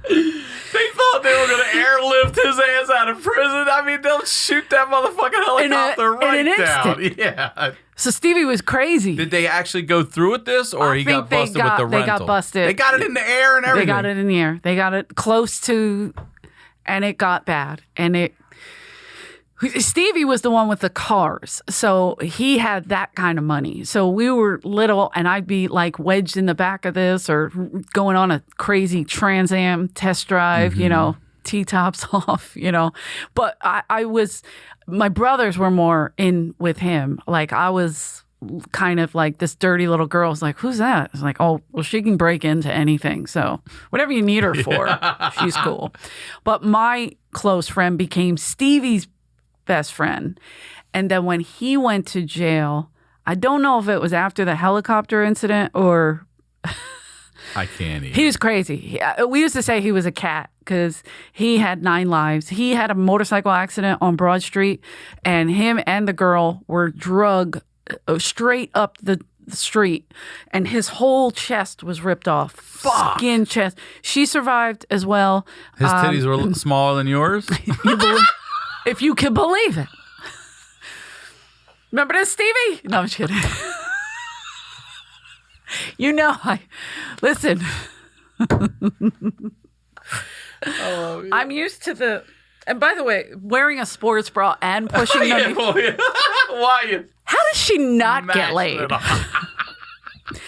They thought they were going to airlift his ass out of prison. I mean, they'll shoot that motherfucking helicopter right down. Yeah. So Stevie was crazy. Did they actually go through with this, or he got busted with the rental? They got busted. They got it in the air and everything. They got it in the air. They got it close to, and it got bad. And Stevie was the one with the cars. So he had that kind of money. So we were little, and I'd be like wedged in the back of this or going on a crazy Trans Am test drive, T-tops off, But my brothers were more in with him. Like I was kind of like this dirty little girl is like, who's that? It's like, oh, well, she can break into anything. So whatever you need her for, she's cool. But my close friend became Stevie's best friend. And then when he went to jail, I don't know if it was after the helicopter incident or... I can't even. He was crazy. We used to say he was a cat because he had 9 lives. He had a motorcycle accident on Broad Street, and him and the girl were drugged straight up the street, and his whole chest was ripped off. Fuck. Skin chest. She survived as well. His titties were smaller than yours? If you can believe it. Remember this, Stevie? No, I'm just kidding. You know, listen. I'm used to the, and by the way, wearing a sports bra and pushing them. Why? How does she not get laid?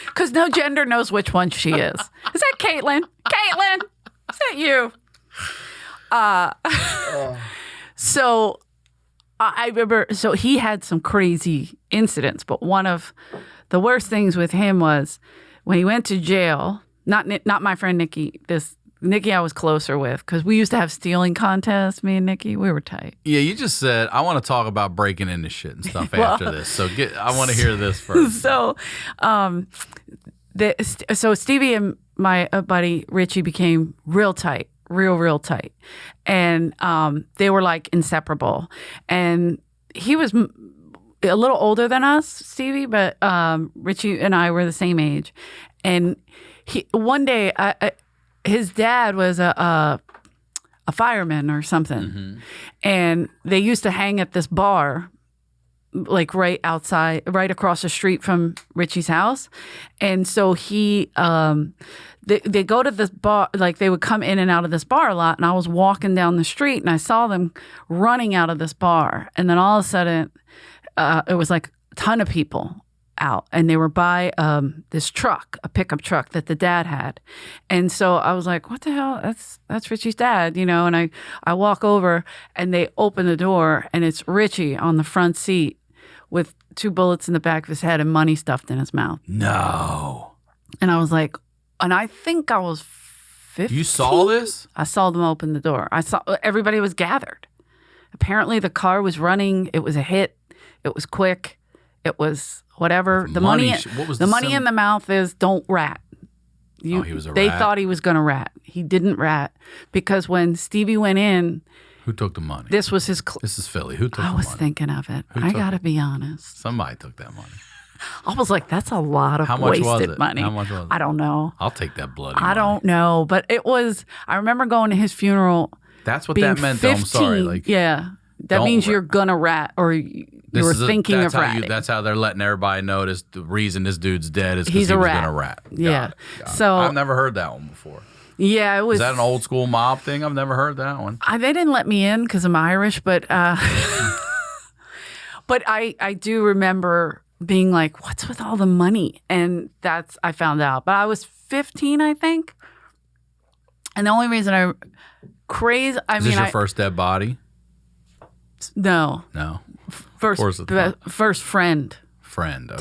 Because no gender knows which one she is. Is that Caitlin? Caitlin, is that you? So I remember, so he had some crazy incidents, but one of the worst things with him was when he went to jail, not my friend Nikki, Nikki I was closer with because we used to have stealing contests, me and Nikki. We were tight. Yeah, you just said, I want to talk about breaking into shit and stuff after this. So I want to hear this first. So, so Stevie and my buddy Richie became real tight, real tight. And they were like inseparable. And he was a little older than us, Stevie, but Richie and I were the same age. And one day, his dad was a fireman or something. Mm-hmm. And they used to hang at this bar, like right outside, right across the street from Richie's house. And so they go to this bar, like they would come in and out of this bar a lot. And I was walking down the street and I saw them running out of this bar. And then all of a sudden, it was like a ton of people out, and they were by this truck, a pickup truck that the dad had. And so I was like, what the hell? That's Richie's dad, you know? And I walk over and they open the door and it's Richie on the front seat with 2 bullets in the back of his head and money stuffed in his mouth. No. And I was like, and I think I was 15. You saw this? I saw them open the door. I saw everybody was gathered. Apparently the car was running. It was a hit. It was quick. It was whatever. The money in the mouth is don't rat. He was a rat. They thought he was going to rat. He didn't rat because when Stevie went in, who took the money? This was his. This is Philly. Who took the money? I was thinking of it. I got to be honest. Somebody took that money. I was like, that's a lot of wasted money. How much was it? I don't know. I'll take that bloody money. I don't know, but it was. I remember going to his funeral. That's what that meant. 15, I'm sorry. Like, yeah. That means you're gonna rat, or you were thinking of ratting. That's how they're letting everybody notice the reason this dude's dead is because he was gonna rat. Yeah. Got it. So I've never heard that one before. Yeah, it was. Is that an old school mob thing? I've never heard that one. They didn't let me in because I'm Irish, but but I do remember being like, "What's with all the money?" And I found out. But I was 15, I think. And the only reason is this your first dead body? No. First friend. Okay.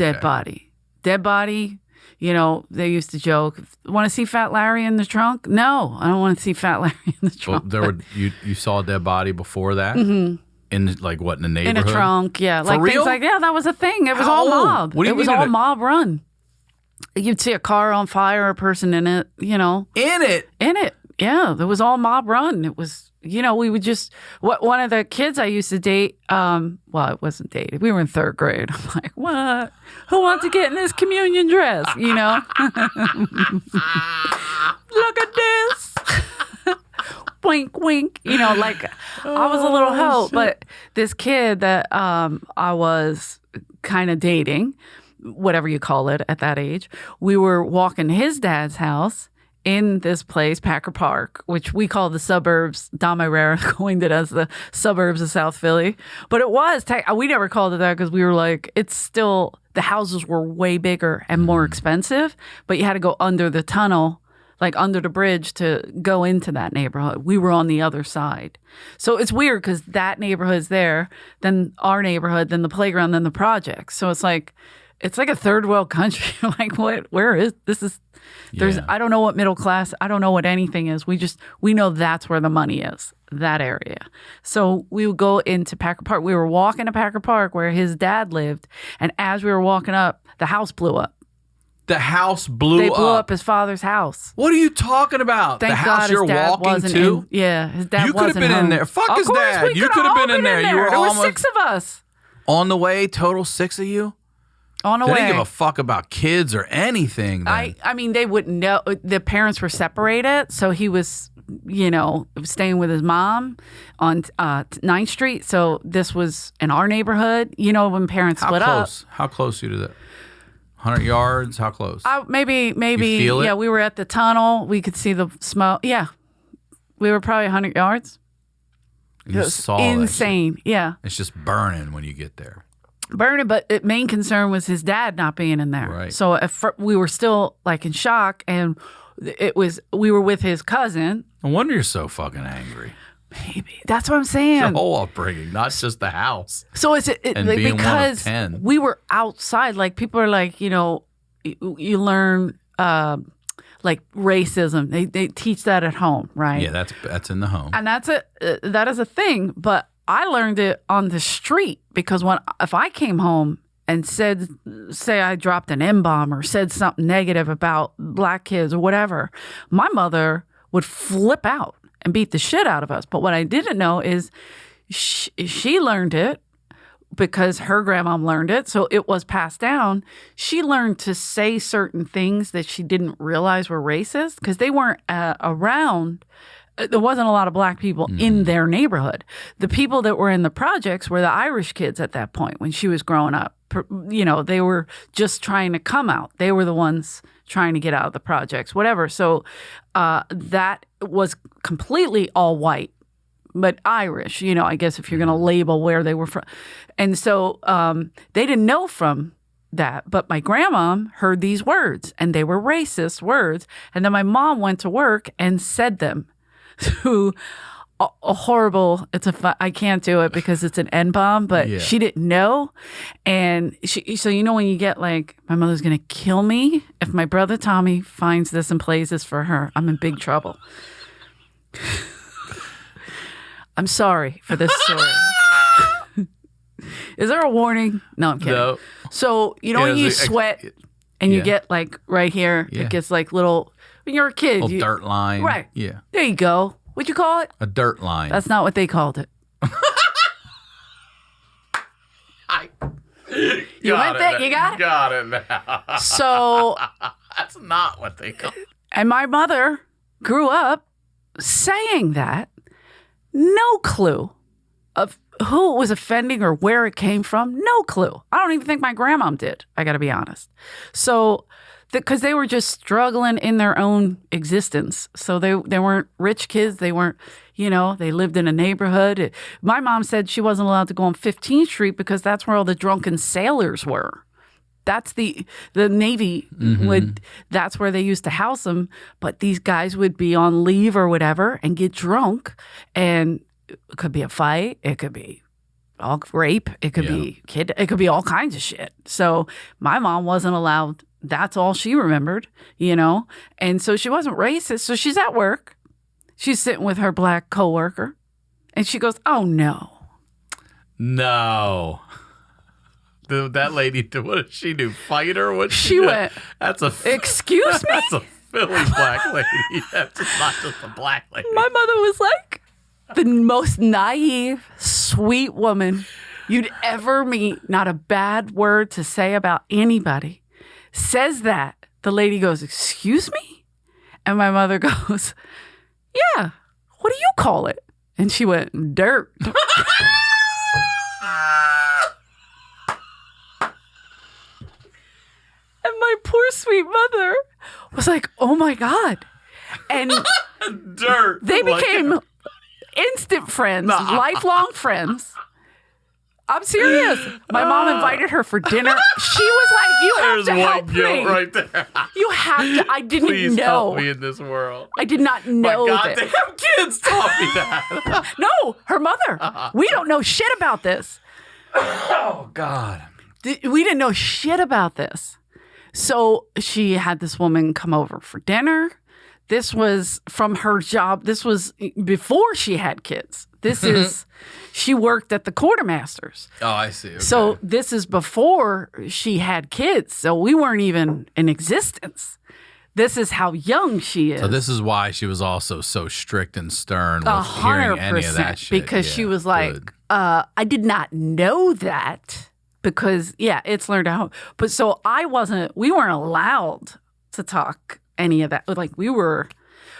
Dead body. You know, they used to joke, want to see Fat Larry in the trunk? No, I don't want to see Fat Larry in the trunk. Well, you saw a dead body before that? Mm-hmm. In like what, in the neighborhood? In a trunk, yeah. For real? Things like, yeah, that was a thing. It was all mob. What do you mean? It was all mob run. You'd see a car on fire, a person in it, you know. In it? Yeah, it was all mob run. It was, you know, we would just, one of the kids I used to date, well, it wasn't dated. We were in 3rd grade. I'm like, what? Who wants to get in this communion dress, you know? Look at this. Wink, wink. You know, like, I was a little hoe, but this kid that I was kind of dating, whatever you call it at that age, we were walking to his dad's house in this place, Packer Park, which we call the suburbs. Don Herrera coined it as the suburbs of South Philly. But it was, we never called it that because we were like, it's still, the houses were way bigger and more expensive, but you had to go under the tunnel, like under the bridge to go into that neighborhood. We were on the other side. So it's weird because that neighborhood's there, then our neighborhood, then the playground, then the project. So it's like, it's like a third world country. Like, where is this? I don't know what middle class, I don't know what anything is. We know that's where the money is, that area. So we would go into Packer Park. We were walking to Packer Park where his dad lived. And as we were walking up, the house blew up. The house blew up? They blew up his father's house. What are you talking about? Thank the house God you're his dad walking wasn't to? Yeah, his dad wasn't You could have been home. in there. Fuck of his course dad. We You could have been in there. You were there almost were 6 of us. On the way, total 6 of you? On the They way. didn't give a fuck about kids or anything then. I mean, they wouldn't know. The parents were separated, so he was, staying with his mom on 9th Street. So this was in our neighborhood. When parents split up. How close are you to that? 100 yards? How close? Maybe. You feel it? Yeah, we were at the tunnel. We could see the smoke. Yeah, we were probably 100 yards. You saw insane. That shit. Yeah, it's just burning when you get there. Burning, but the main concern was his dad not being in there. Right. So we were still like in shock, and we were with his cousin. No wonder you're so fucking angry. Maybe that's what I'm saying. Your whole upbringing, not just the house. So it's and like, being because one of 10. we were outside. Like people are like, you learn like racism. They teach that at home, right? Yeah, that's in the home. And that is a thing. But I learned it on the street because if I came home and say I dropped an M-bomb or said something negative about black kids or whatever, my mother would flip out and beat the shit out of us. But what I didn't know is she learned it because her grandma learned it. So it was passed down. She learned to say certain things that she didn't realize were racist because they weren't around. There wasn't a lot of black people in their neighborhood. The people that were in the projects were the Irish kids at that point when she was growing up. They were just trying to come out. They were the ones trying to get out of the projects, whatever. So that was completely all white, but Irish, I guess if you're going to label where they were from. And so they didn't know from that. But my grandma heard these words, and they were racist words. And then my mom went to work and said them to a horrible, I can't do it because it's an N-bomb, but she didn't know. And so when you get like, my mother's going to kill me if my brother Tommy finds this and plays this for her, I'm in big trouble. I'm sorry for this story. Is there a warning? No, I'm kidding. No. So, when you sweat and you get like right here, it gets like little, when you're a kid. Little dirt line. Right. Yeah. There you go. What'd you call it? A dirt line. That's not what they called it. You went there? You got it? Got it now. So. That's not what they call it. And my mother grew up saying that. No clue of who it was offending or where it came from. No clue. I don't even think my grandma did. I got to be honest. So, because they were just struggling in their own existence. So they weren't rich kids. They weren't, they lived in a neighborhood. My mom said she wasn't allowed to go on 15th Street because that's where all the drunken sailors were. That's the Navy that's where they used to house them. But these guys would be on leave or whatever and get drunk. And it could be a fight. It could be all rape. It could be it could be all kinds of shit. So my mom wasn't allowed. That's all she remembered, And so she wasn't racist. So she's at work. She's sitting with her black coworker. And she goes, oh, no. No. That lady, what did she do? Fight her? What she went, that's excuse me? That's a Philly black lady. That's not just a black lady. My mother was like the most naive, sweet woman you'd ever meet. Not a bad word to say about anybody. Says that. The lady goes, excuse me? And my mother goes, yeah, what do you call it? And she went, dirt. And my poor sweet mother was like, oh my God. And dirt. They became instant friends, lifelong friends. I'm serious. My mom invited her for dinner. She was like, you have to help me. Right there. You have to. I didn't Please know. help me in this world. I did not know My that. goddamn kids taught me that. No, her mother. We don't know shit about this. Oh, God. We didn't know shit about this. So she had this woman come over for dinner. This was from her job. This was before she had kids. This is, she worked at the quartermasters. Oh, I see. Okay. So this is before she had kids. So we weren't even in existence. This is how young she is. So this is why she was also so strict and stern with hearing any of that shit. Because she was like, I did not know that because, it's learned at home. But so we weren't allowed to talk any of that. Like we were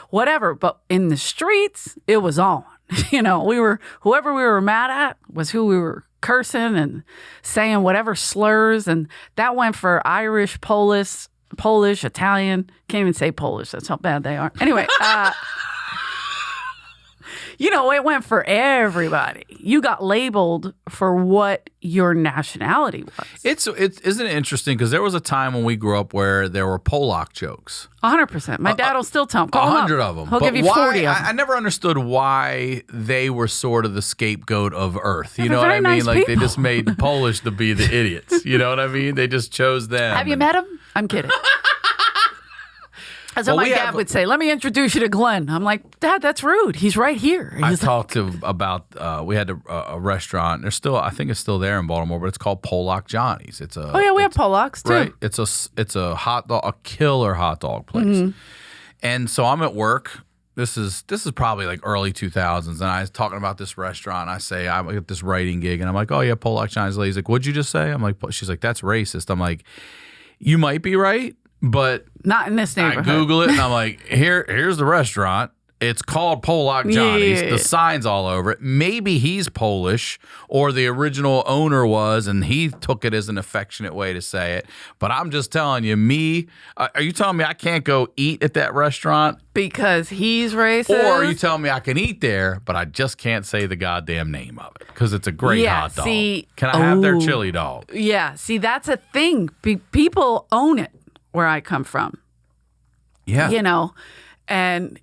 whatever, but in the streets, it was on. Whoever we were mad at was who we were cursing and saying whatever slurs. And that went for Irish, Polish, Italian. Can't even say Polish. That's how bad they are. Anyway, it went for everybody. You got labeled for what your nationality was. Isn't it interesting? Because there was a time when we grew up where there were Polak jokes. 100%. My dad will still tell them. 100 of them. He'll give you 40 of them. I never understood why they were sort of the scapegoat of Earth. You know what I mean? Nice like people. they just made Polish to be the idiots. You know what I mean? They just chose them. Have you met him? I'm kidding. That's what my dad would say. Let me introduce you to Glenn. I'm like, Dad, that's rude. He's right here. I talked about we had a restaurant. I think it's still there in Baltimore, but it's called Polak Johnny's. We have Polacks too. Right. It's a hot dog, a killer hot dog place. Mm-hmm. And so I'm at work. This is probably like early 2000s, and I was talking about this restaurant. I say I get this writing gig, and I'm like, oh yeah, Polak Johnny's. He's like, what'd you just say? I'm like, she's like, that's racist. I'm like, you might be right. But not in this neighborhood. I Google it and I'm like, here's the restaurant. It's called Polak Johnny's. Yeah. The sign's all over it. Maybe he's Polish or the original owner was and he took it as an affectionate way to say it. But I'm just telling you, are you telling me I can't go eat at that restaurant? Because he's racist? Or are you telling me I can eat there, but I just can't say the goddamn name of it because it's a great hot dog? Can I have their chili dog? Yeah. See, that's a thing. People own it. Where I come from. Yeah. And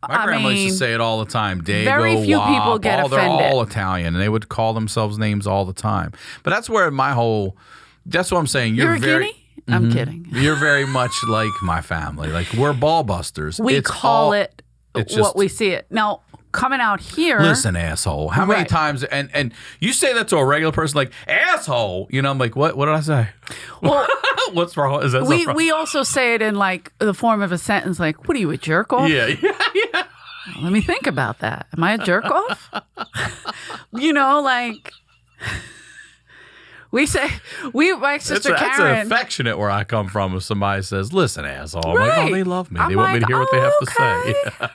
my grandma used to say it all the time. Dago, very few Wop, people get offended. They're all Italian, and they would call themselves names all the time. But that's where that's what I'm saying. You're a Guinea? Mm-hmm. I'm kidding. You're very much like my family. Like, we're ball busters. We call it what we see it. Now, coming out here. Listen, asshole. How many times, and you say that to a regular person, like, asshole. I'm like, what did I say? Well, what's wrong? Is that we also say it in like the form of a sentence, like, what are you, a jerk off? Yeah. Let me think about that. Am I a jerk off? Like my sister Karen. That's affectionate where I come from. If somebody says, listen, asshole. I'm like, oh, they love me. They want me to hear what they have to say. Yeah.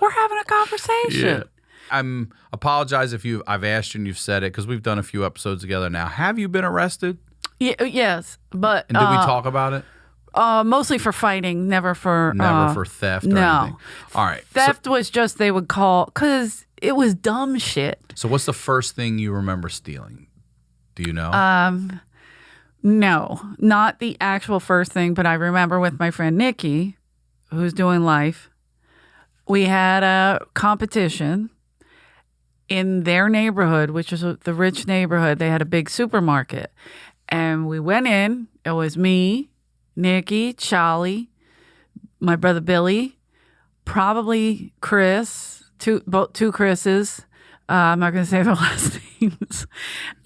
We're having a conversation. Yeah. Apologize if I've asked you and you've said it because we've done a few episodes together now. Have you been arrested? Yes, but and did we talk about it? Mostly for fighting, never for theft. Or no, anything. All right. Theft was just they would call because it was dumb shit. So what's the first thing you remember stealing? Do you know? No, not the actual first thing, but I remember with my friend Nikki, who's doing life. We had a competition in their neighborhood, which is the rich neighborhood. They had a big supermarket. And we went in. It was me, Nikki, Charlie, my brother Billy, probably Chris, two Chris's. I'm not going to say their last names.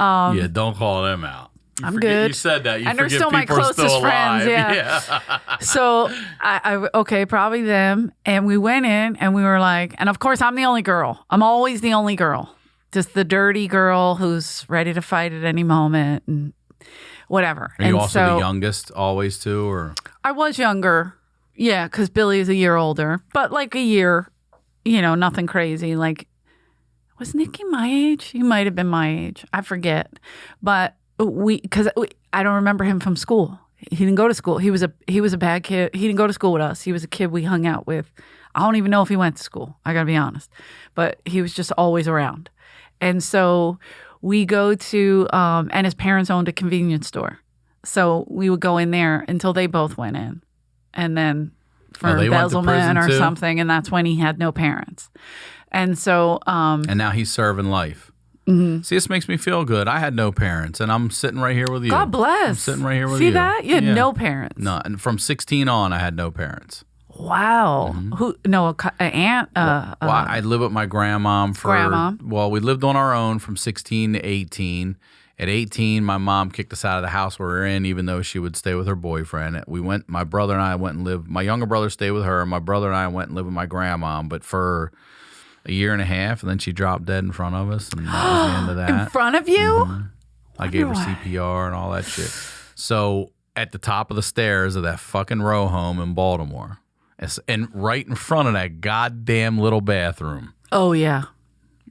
Yeah, don't call them out. I'm good. You said that. And they're still my closest friends. Yeah. So okay, probably them. And we went in and we were like, and of course I'm the only girl. I'm always the only girl. Just the dirty girl who's ready to fight at any moment and whatever. Are you also the youngest always too, or? I was younger. Yeah, because Billy is a year older, but like a year, nothing crazy. Like, was Nikki my age? He might have been my age. I forget. But I don't remember him from school. He didn't go to school. He was a bad kid. He didn't go to school with us. He was a kid we hung out with. I don't even know if he went to school. I got to be honest. But he was just always around. And so we go to, and his parents owned a convenience store. So we would go in there until they both went in. And then for embezzlement or something. And that's when he had no parents. And so. And now he's serving life. Mm-hmm. See, this makes me feel good. I had no parents, and I'm sitting right here with you. God bless. I'm sitting right here with See you. that? You had no parents. No, and from 16 on, I had no parents. Wow. Who? No, an aunt. Well, I lived with my grandmom for. Well, we lived on our own from 16 to 18. At 18, my mom kicked us out of the house we were in, even though she would stay with her boyfriend. My brother and I went and lived. My younger brother stayed with her. My brother and I went and lived with my grandmom, but for a year and a half, and then she dropped dead in front of us, and that was the end of that. In front of you? Mm-hmm. I gave her CPR and all that shit. So at the top of the stairs of that fucking row home in Baltimore, and right in front of that goddamn little bathroom. Oh, yeah.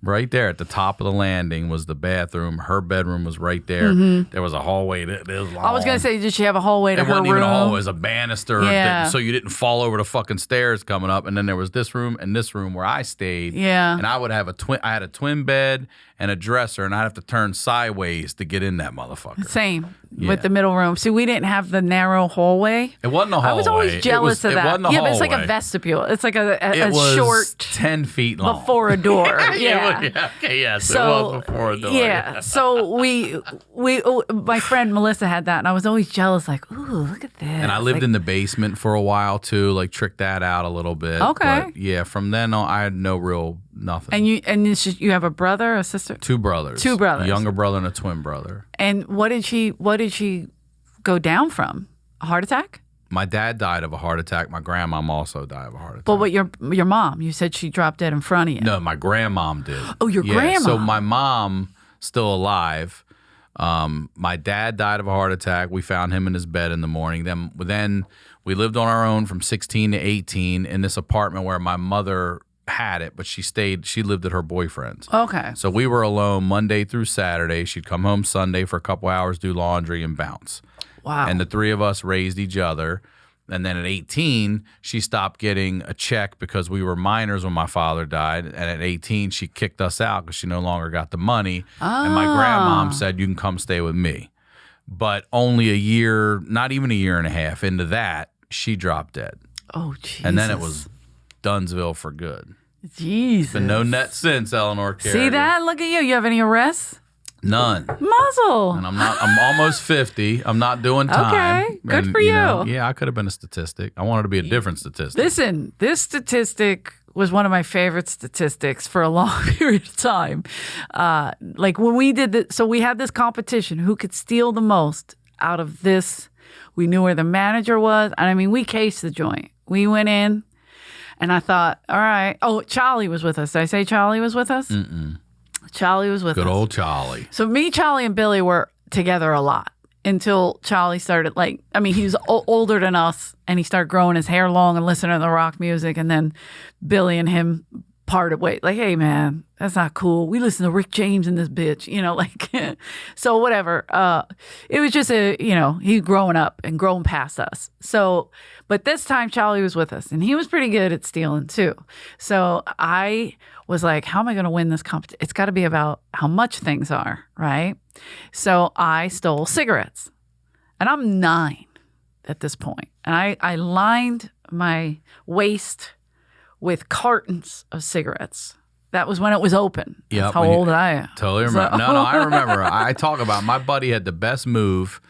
Right there at the top of the landing was the bathroom. Her bedroom was right there. There was a hallway that was long. I was going to say, did she have a hallway to her room? It wasn't even a hallway. It was a banister Yeah. so you didn't fall over the fucking stairs coming up. And then there was this room and this room where I stayed. Yeah. And I would have I had a twin bed and a dresser, and I'd have to turn sideways to get in that motherfucker. Same. With the middle room. See, we didn't have the narrow hallway. It wasn't a hallway. I was always jealous of that. It wasn't a yeah, hallway. but it's like a vestibule. It's like a it was short 10 feet long. before a door. Yeah. Okay, yes, So, it was before a door. Yeah. So my friend Melissa had that, and I was always jealous, like, ooh, look at this. And I lived in the basement for a while too, like tricked that out a little bit. Okay. But yeah, from then on, I had no real nothing. And you have a brother, a sister? Two brothers. A younger brother and a twin brother. And what did she go down from? A heart attack? My dad died of a heart attack. My grandmom also died of a heart attack. But what your mom? You said she dropped dead in front of you. No, my grandmom did. Oh, your grandma. So my mom still alive. My dad died of a heart attack. We found him in his bed in the morning. Then we lived on our own from 16 to 18 in this apartment where my mother had it, but she lived at her boyfriend's. Okay. So we were alone Monday through Saturday. She'd come home Sunday for a couple hours, do laundry, and bounce. Wow. And the three of us raised each other. And then at 18, she stopped getting a check because we were minors when my father died. And at 18, she kicked us out because she no longer got the money. And my grandmom said, you can come stay with me. But only a year, not even a year and a half into that, she dropped dead. Oh, Jesus. And then it was Dunsville for good. Jesus. Been no net since, Eleanor Kerrigan. See that? Look at you. You have any arrests? None. Muzzle. And I'm almost 50. I'm not doing time. Okay. Good And, for you. Yeah, I could have been a statistic. I wanted to be a different statistic. Listen, this statistic was one of my favorite statistics for a long period of time. Like when we did so we had this competition, who could steal the most out of this. We knew where the manager was. And I mean, we cased the joint. We went in and I thought, all right. Oh, Charlie was with us. Did I say Charlie was with us? Mm-mm. Charlie was with us. Good old Charlie. So me, Charlie, and Billy were together a lot until Charlie started, he was older than us, and he started growing his hair long and listening to the rock music, and then Billy and him parted ways. Like, hey, man, that's not cool. We listen to Rick James and this bitch, so whatever. It was just he growing up and growing past us. So, but this time Charlie was with us, and he was pretty good at stealing too. So I was like, how am I going to win this competition? It's got to be about how much things are, right? So I stole cigarettes, and I'm 9 at this point. And I lined my waist with cartons of cigarettes. That was when it was open. That's how old I am. Totally remember. No, I remember. I talk about my buddy had the best move.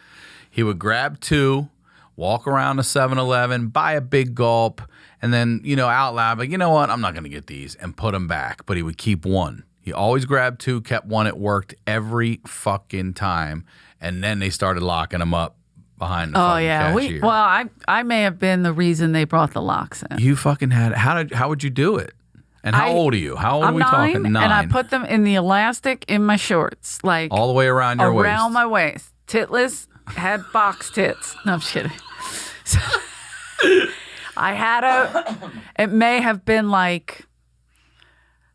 He would grab 2, walk around to 7-Eleven, buy a big gulp, and then, out loud, like, you know what? I'm not going to get these, and put them back. But he would keep 1. He always grabbed 2, kept 1. It worked every fucking time. And then they started locking them up behind the cashier. I may have been the reason they brought the locks in. You fucking had how would you do it? And how old are you? How old are we talking? 9. And I put them in the elastic in my shorts, like all the way around your waist. Around my waist. Titless, had box tits. No, I'm just kidding. So, I had it may have been like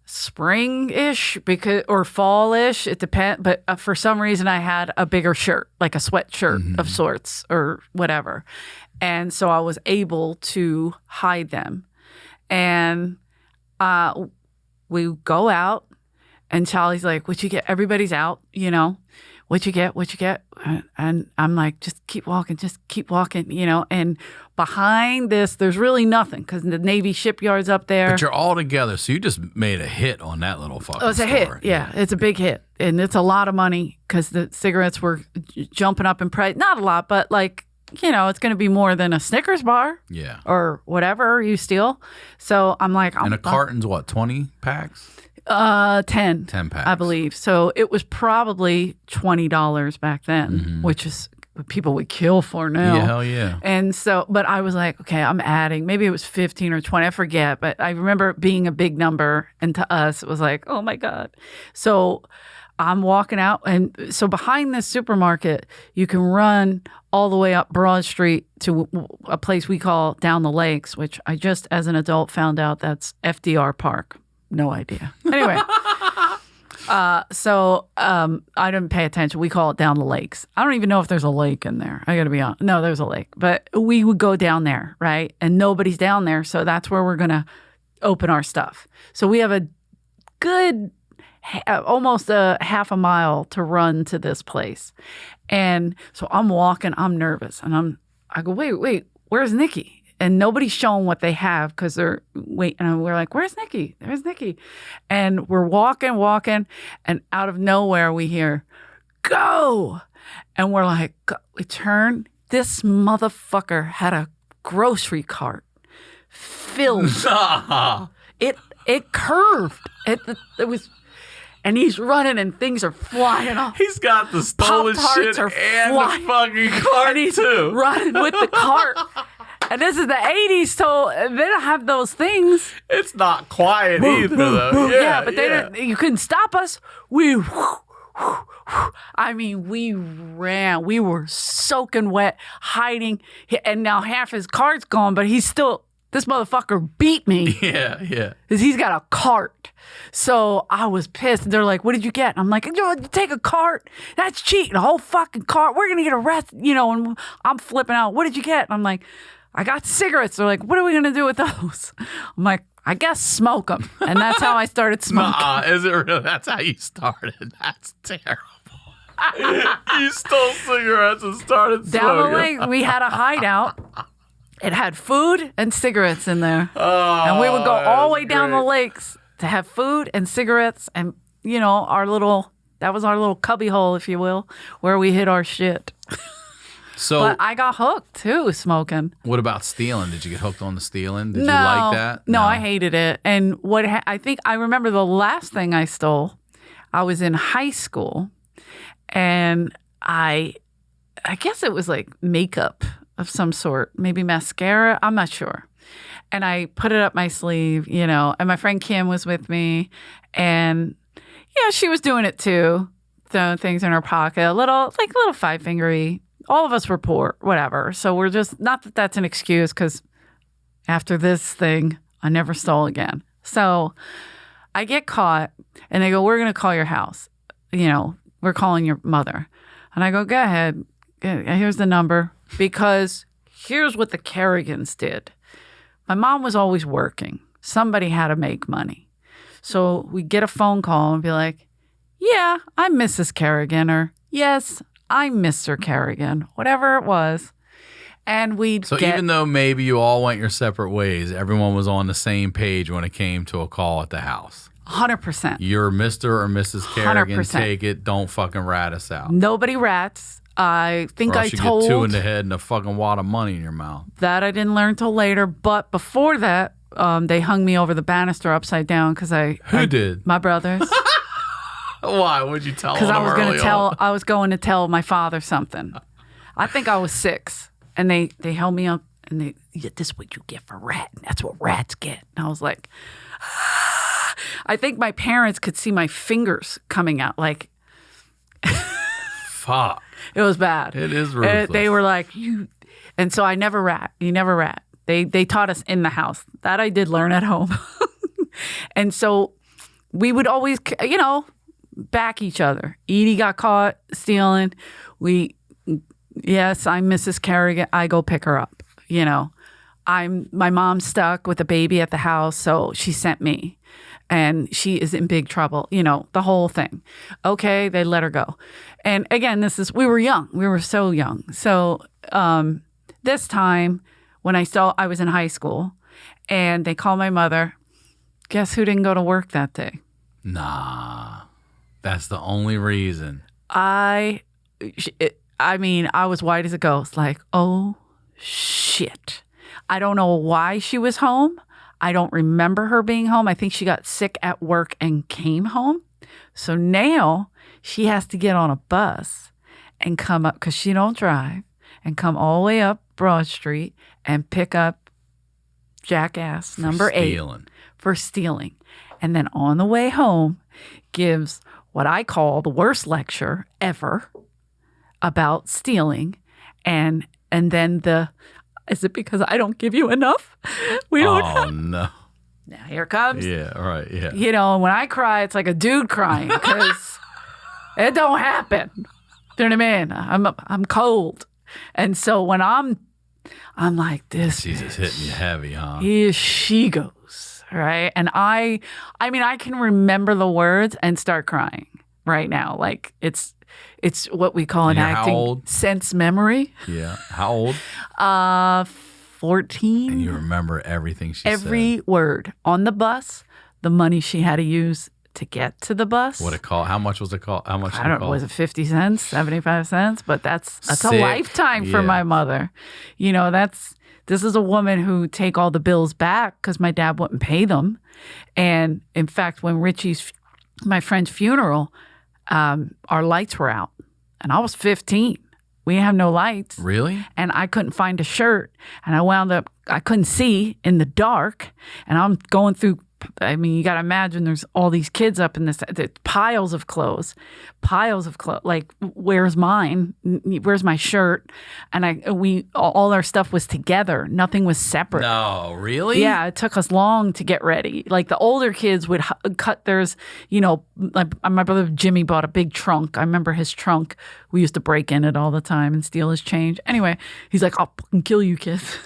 spring-ish or fall-ish. It depends. But for some reason, I had a bigger shirt, like a sweatshirt of sorts or whatever. And so I was able to hide them. And we go out, and Charlie's like, everybody's out, What'd you get? What'd you get? And I'm like, just keep walking, you know. And behind this, there's really nothing because the Navy shipyard's up there. But you're all together, so you just made a hit on that little fucking Oh, it's a hit. Yeah, it's a big hit. And it's a lot of money because the cigarettes were jumping up in price. Not a lot, but like, you know, it's going to be more than a Snickers bar. Yeah. Or whatever you steal. So I'm like. And a carton's what, 20 packs? 10. 10 packs. I believe. So it was probably $20 back then, which is what people would kill for now. Yeah, hell yeah. And so, but I was like, okay, I'm adding. Maybe it was 15 or 20. I forget. But I remember it being a big number. And to us, it was like, oh my God. So I'm walking out. And so behind this supermarket, you can run all the way up Broad Street to a place we call Down the Lakes, which I just as an adult found out that's FDR Park. No idea. Anyway, so I didn't pay attention. We call it Down the Lakes. I don't even know if there's a lake in there. I got to be honest. No, there's a lake. But we would go down there, right? And nobody's down there. So that's where we're going to open our stuff. So we have a good almost a half a mile to run to this place. And so I'm walking. I'm nervous. And I go, wait, where's Nikki? And nobody's showing what they have because they're waiting. And we're like, where's Nikki? There's Nikki. And we're walking. And out of nowhere, we hear, go. And we're like, we turn. This motherfucker had a grocery cart filled. It curved. It was, and he's running and things are flying off. He's got the stolen shit and the fucking cart and he's too. Running with the cart. And this is the 80s, so they don't have those things. It's not quiet either, though. Yeah, but they didn't, you couldn't stop us. We ran. We were soaking wet, hiding. And now half his cart's gone, but he's still, this motherfucker beat me. Yeah. Because he's got a cart. So I was pissed. They're like, what did you get? And I'm like, you take a cart. That's cheating. A whole fucking cart. We're going to get arrested. You know, and I'm flipping out. What did you get? And I'm like, I got cigarettes. They're like, what are we going to do with those? I'm like, I guess smoke them. And that's how I started smoking. Is it really? That's how you started? That's terrible. You stole cigarettes and started smoking. Down the lake, we had a hideout. It had food and cigarettes in there. Oh, and we would go all the way down the lakes to have food and cigarettes and, you know, that was our little cubby hole, if you will, where we hid our shit. But I got hooked too, smoking. What about stealing? Did you get hooked on the stealing? Did you like that? No, I hated it. And I think I remember the last thing I stole, I was in high school and I guess it was like makeup of some sort, maybe mascara. I'm not sure. And I put it up my sleeve, you know, and my friend Kim was with me and yeah, she was doing it too. Throwing things in her pocket, a little five-fingery. All of us were poor, whatever. So we're just, not that that's an excuse because after this thing, I never stole again. So I get caught and they go, we're going to call your house. You know, we're calling your mother. And I go, go ahead. Here's the number. Because here's what the Kerrigans did. My mom was always working. Somebody had to make money. So we get a phone call and be like, yeah, I'm Mrs. Kerrigan, or yes, I'm Mr. Kerrigan, whatever it was. And even though maybe you all went your separate ways, everyone was on the same page when it came to a call at the house. 100%. You're Mr. or Mrs. Kerrigan, 100%. Take it, don't fucking rat us out. Nobody rats. I think I told you get two in the head and a fucking wad of money in your mouth. That I didn't learn till later. But before that, they hung me over the banister upside down because Who did? My brothers. Why would you tell them? Because I I was going to tell my father something. I think I was 6, and they held me up and this is what you get for ratting. That's what rats get. And I was like, ah. I think my parents could see my fingers coming out like. Fuck. It was bad. It is ruthless. They were like, you, and so I never rat. You never rat. They taught us in the house. That I did learn at home. And so we would always, you know, back each other. Edie got caught stealing. Yes, I'm Mrs. Kerrigan. I go pick her up. You know, my mom's stuck with a baby at the house, so she sent me. And she is in big trouble, the whole thing. Okay, they let her go. And again, we were young. We were so young. So this time when I was in high school and they called my mother, guess who didn't go to work that day? Nah, that's the only reason. I was white as a ghost. Like, oh, shit. I don't know why she was home. I don't remember her being home. I think she got sick at work and came home. So now she has to get on a bus and come up, because she don't drive, and come all the way up Broad Street and pick up jackass number 8 for stealing. And then on the way home gives what I call the worst lecture ever about stealing. And then is it because I don't give you enough? We don't. Oh, no. Now here it comes. Yeah, right, yeah. When I cry, it's like a dude crying because it don't happen. Do you know what I mean? I'm cold. And so when I'm like this. She's just hitting you heavy, huh? Here she goes, right? And I can remember the words and start crying right now. Like it's what we call an acting sense memory. Yeah. How old? 14. And you remember everything she said? Every word. On the bus, the money she had to use to get to the bus. What it called? How much was it called? How much? I don't know. Was it 50 cents, 75 cents? But that's Sick. A lifetime for my mother. This is a woman who take all the bills back because my dad wouldn't pay them. And in fact, when my friend's funeral, our lights were out. And I was 15. We didn't have no lights. Really? And I couldn't find a shirt. And I couldn't see in the dark. And I'm going through, you got to imagine there's all these kids up in there's piles of clothes. Like, where's mine? Where's my shirt? And all our stuff was together. Nothing was separate. No, really? Yeah, it took us long to get ready. Like the older kids would cut theirs, like my brother Jimmy bought a big trunk. I remember his trunk. We used to break in it all the time and steal his change. Anyway, he's like, I'll fucking kill you, kids.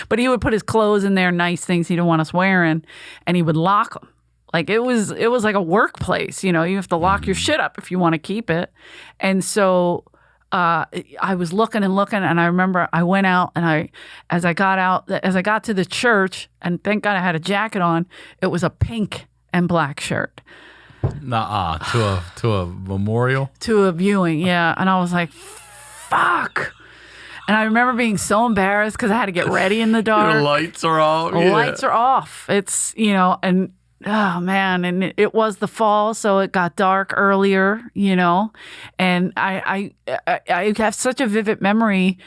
But he would put his clothes in there, nice things he didn't want us wearing, and he would lock them. Like it was like a workplace, you have to lock your shit up if you want to keep it. And so I was looking, and I remember I went out, and as I got to the church, and thank God I had a jacket on, it was a pink and black shirt. Nuh-uh. To a memorial? To a viewing, yeah. And I was like, fuck. And I remember being so embarrassed because I had to get ready in the dark. Your lights are off. The lights are off. It's, and oh man, and it was the fall, so it got dark earlier, and I have such a vivid memory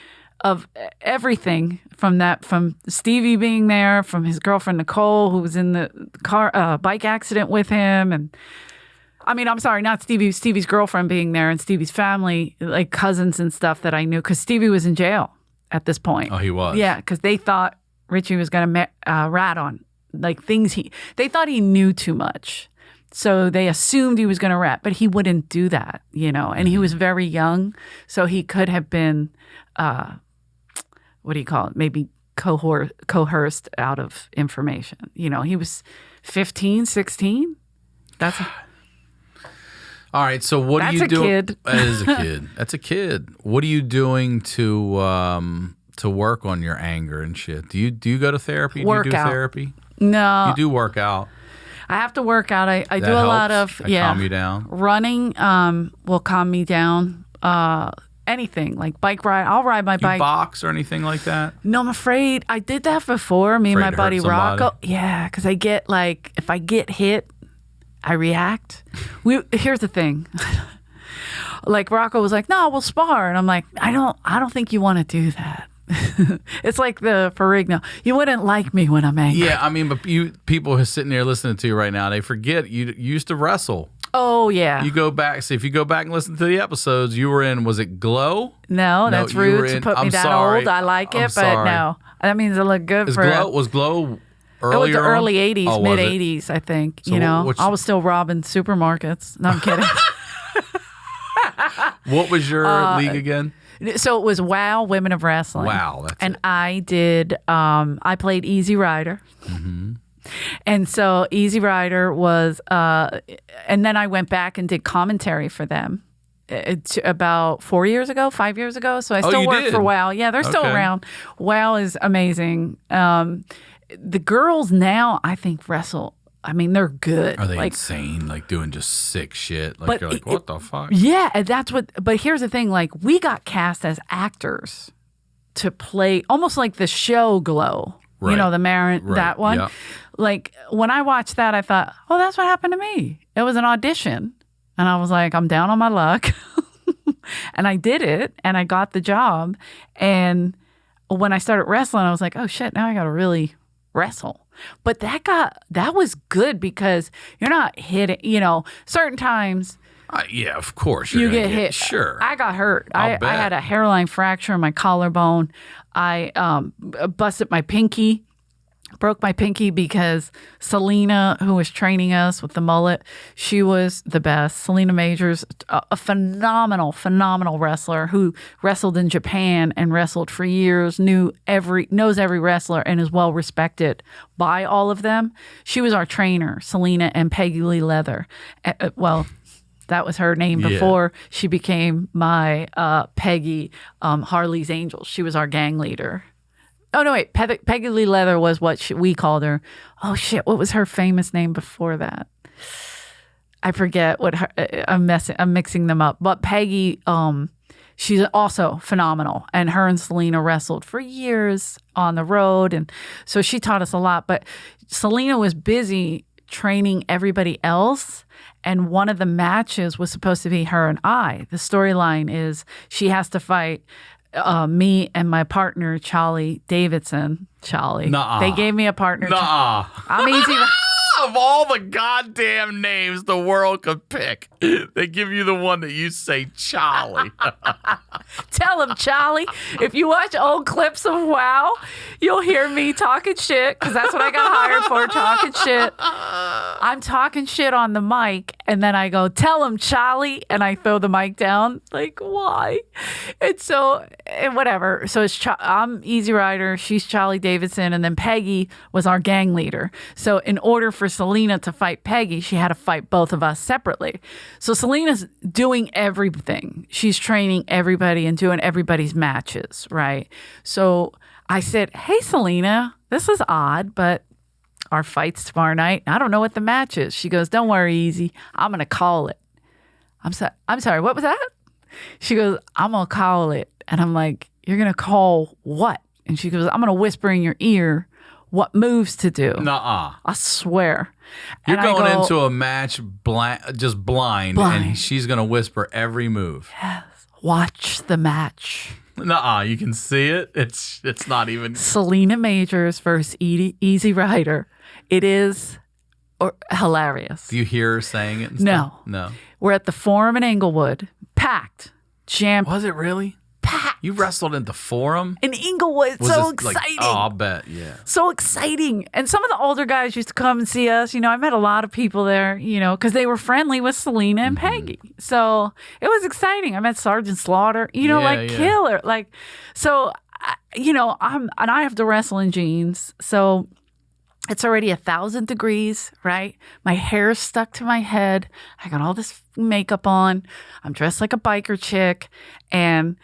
of everything from Stevie being there, from his girlfriend Nicole, who was in the car bike accident with him, and I'm sorry, not Stevie's girlfriend being there, and Stevie's family, like cousins and stuff that I knew, because Stevie was in jail at this point. Oh, he was? Yeah, because they thought Richie was going to rat on, like things they thought he knew too much. So they assumed he was going to rat, but he wouldn't do that, and he was very young. So he could have been, what do you call it? Maybe coerced out of information. He was 15, 16. All right. So what are you doing? That's a kid. That is a kid. That's a kid. What are you doing to work on your anger and shit? Do you go to therapy? Work do you do out. therapy? No. You do work out. I have to work out. I do a helps? lot of Calm you down. Running will calm me down. Anything like bike ride. I'll ride my bike. You box or anything like that? No, I'm afraid. I did that before. Me and my buddy somebody? Rocco. Yeah, because I get if I get hit, I react. Here's the thing. Like Rocco was like, "No, we'll spar," and I'm like, "I don't think you want to do that." It's like the Ferrigno. You wouldn't like me when I'm angry. Yeah, but people who are sitting there listening to you right now, they forget you used to wrestle. Oh yeah. You go back. See, if you go back and listen to the episodes, you were in. Was it Glow? No, that's rude to put me that old. I like it, but no, that means I look good for. Was Glow? It was the early 80s, mid 80s, I think. So I was still robbing supermarkets. No, I'm kidding. What was your league again? So it was WOW, Women of Wrestling. Wow, that's and it. I did. I played Easy Rider. Mm-hmm. And so Easy Rider was, and then I went back and did commentary for them. It's about 5 years ago. So I still work for WOW. Yeah, they're still around. WOW is amazing. The girls now, I think, wrestle. I mean, they're good. Are they insane? Like doing just sick shit? Like but you're like, what the fuck? Yeah, and that's what. But here's the thing: like we got cast as actors to play, almost like the show Glow. Right. You know, the Marin, that one. Yeah. Like when I watched that, I thought, oh, that's what happened to me. It was an audition, and I was like, I'm down on my luck, and I did it, and I got the job. And when I started wrestling, I was like, oh shit, now I got to really wrestle. But that was good because you're not hitting, you know, certain times. Yeah, of course. You get hit. Sure. I got hurt. I bet. had a hairline fracture in my collarbone. I busted my pinky, broke my pinky because Selena, who was training us with the mullet, she was the best. Selena Majors, a phenomenal wrestler who wrestled in Japan and wrestled for years, knows every wrestler and is well respected by all of them. She was our trainer, Selena, and Peggy Lee Leather. Well, that was her name before she became my Peggy Harley's Angels. She was our gang leader. Oh, no, wait. Peggy Lee Leather was what we called her. Oh, shit. What was her famous name before that? I forget what I'm mixing them up. But Peggy, she's also phenomenal. And her and Selena wrestled for years on the road. And so she taught us a lot. But Selena was busy training everybody else. And one of the matches was supposed to be her and I. The storyline is she has to fight me and my partner, Charlie Davidson. Charlie. Nuh-uh. They gave me a partner. Nuh-uh. I'm easy. Of all the goddamn names the world could pick, they give you the one that you say Charlie. Tell him, Charlie. If you watch old clips of WOW, you'll hear me talking shit because that's what I got hired for, talking shit. I'm talking shit on the mic, and then I go, tell him, Charlie, and I throw the mic down. Like, why? And whatever. So I'm Easy Rider, she's Charlie Davidson, and then Peggy was our gang leader. So in order for Selena to fight Peggy, she had to fight both of us separately. So Selena's doing everything. She's training everybody and doing everybody's matches, right? So I said, hey, Selena, this is odd, but our fight's tomorrow night. I don't know what the match is. She goes, don't worry, Easy. I'm going to call it. I'm sorry, what was that? She goes, I'm going to call it. And I'm like, you're going to call what? And she goes, I'm going to whisper in your ear what moves to do. Nuh-uh. I swear. You're And going I go, into a match just blind, and she's going to whisper every move. yes, watch the match. Nuh-uh. You can see it. It's not even. Selena Majors versus Easy Rider. It is hilarious. Do you hear her saying it? And No. stuff? No. We're at the Forum in Inglewood. Packed. Jam Was it really? packed. You wrestled in the Forum? In Inglewood. Was So this, like, exciting. oh, I'll bet. Yeah. So exciting. And some of the older guys used to come and see us. You know, I met a lot of people there, you know, because they were friendly with Selena and Peggy. So it was exciting. I met Sergeant Slaughter, you know, Yeah. killer. Like, so, you know, I have to wrestle in jeans. So it's already 1,000 degrees, right? My hair's stuck to my head. I got all this makeup on. I'm dressed like a biker chick. And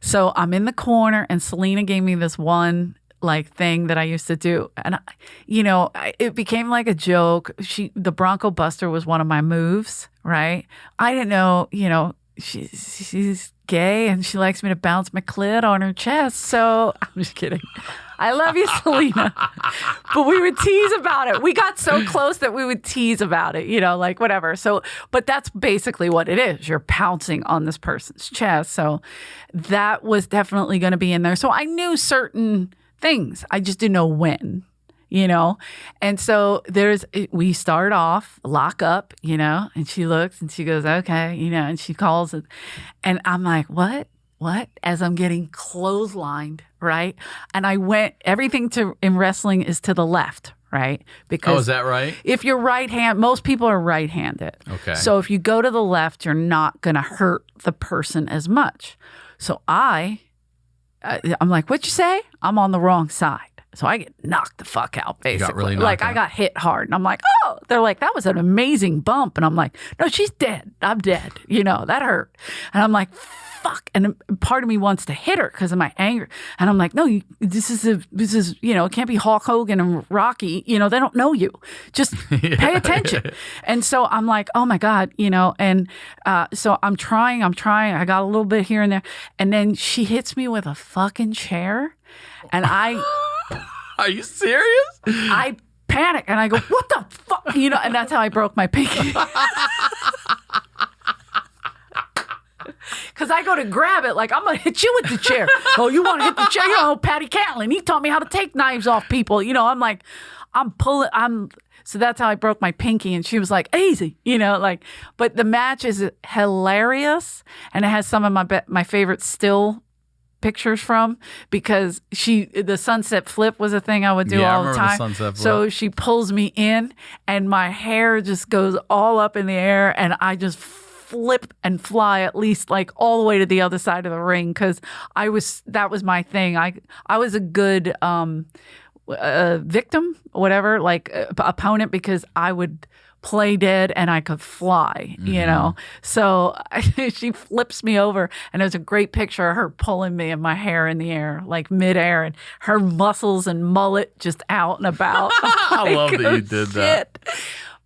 so I'm in the corner, and Selena gave me this one thing that I used to do. And, it became like a joke. The Bronco Buster was one of my moves, right? I didn't know, she's gay and she likes me to bounce my clit on her chest. So I'm just kidding. I love you, Selena. But we would tease about it. We got so close that we would tease about it, whatever. So, but that's basically what it is. You're pouncing on this person's chest. So that was definitely going to be in there. So I knew certain things. I just didn't know when, And so we start off, lock up, and she looks and she goes, okay, and she calls it. And I'm like, what? As I'm getting clotheslined, right? And everything in wrestling is to the left, right? Because is that right? If you're most people are right-handed. Okay. So if you go to the left, you're not going to hurt the person as much. So I'm like, what'd you say? I'm on the wrong side. So I get knocked the fuck out, basically. got really knocked like, out. I got hit hard. And I'm like, oh, they're like, that was an amazing bump. And I'm like, no, she's dead. I'm dead. That hurt. And I'm like, fuck. And part of me wants to hit her because of my anger. And I'm like, no, this is, it can't be Hulk Hogan and Rocky. They don't know you. Just pay attention. And so I'm like, oh my God, and so I'm trying. I got a little bit here and there. And then she hits me with a fucking chair. And Are you serious? I panic and I go, what the fuck? And that's how I broke my pinky. Because I go to grab it, like, I'm going to hit you with the chair. Oh, you want to hit the chair? Patty Catlin, he taught me how to take knives off people. I'm like, so that's how I broke my pinky. And she was like, easy, but the match is hilarious. And it has some of my favorite still pictures from, because the sunset flip was a thing I would do all the time. The sunset flip. So she pulls me in and my hair just goes all up in the air and I just flip and fly at least like all the way to the other side of the ring, because that was my thing. I was a good victim, whatever, like opponent, because I would play dead and I could fly, So she flips me over and there's a great picture of her pulling me and my hair in the air, like midair, and her muscles and mullet just out and about. I love that you did that.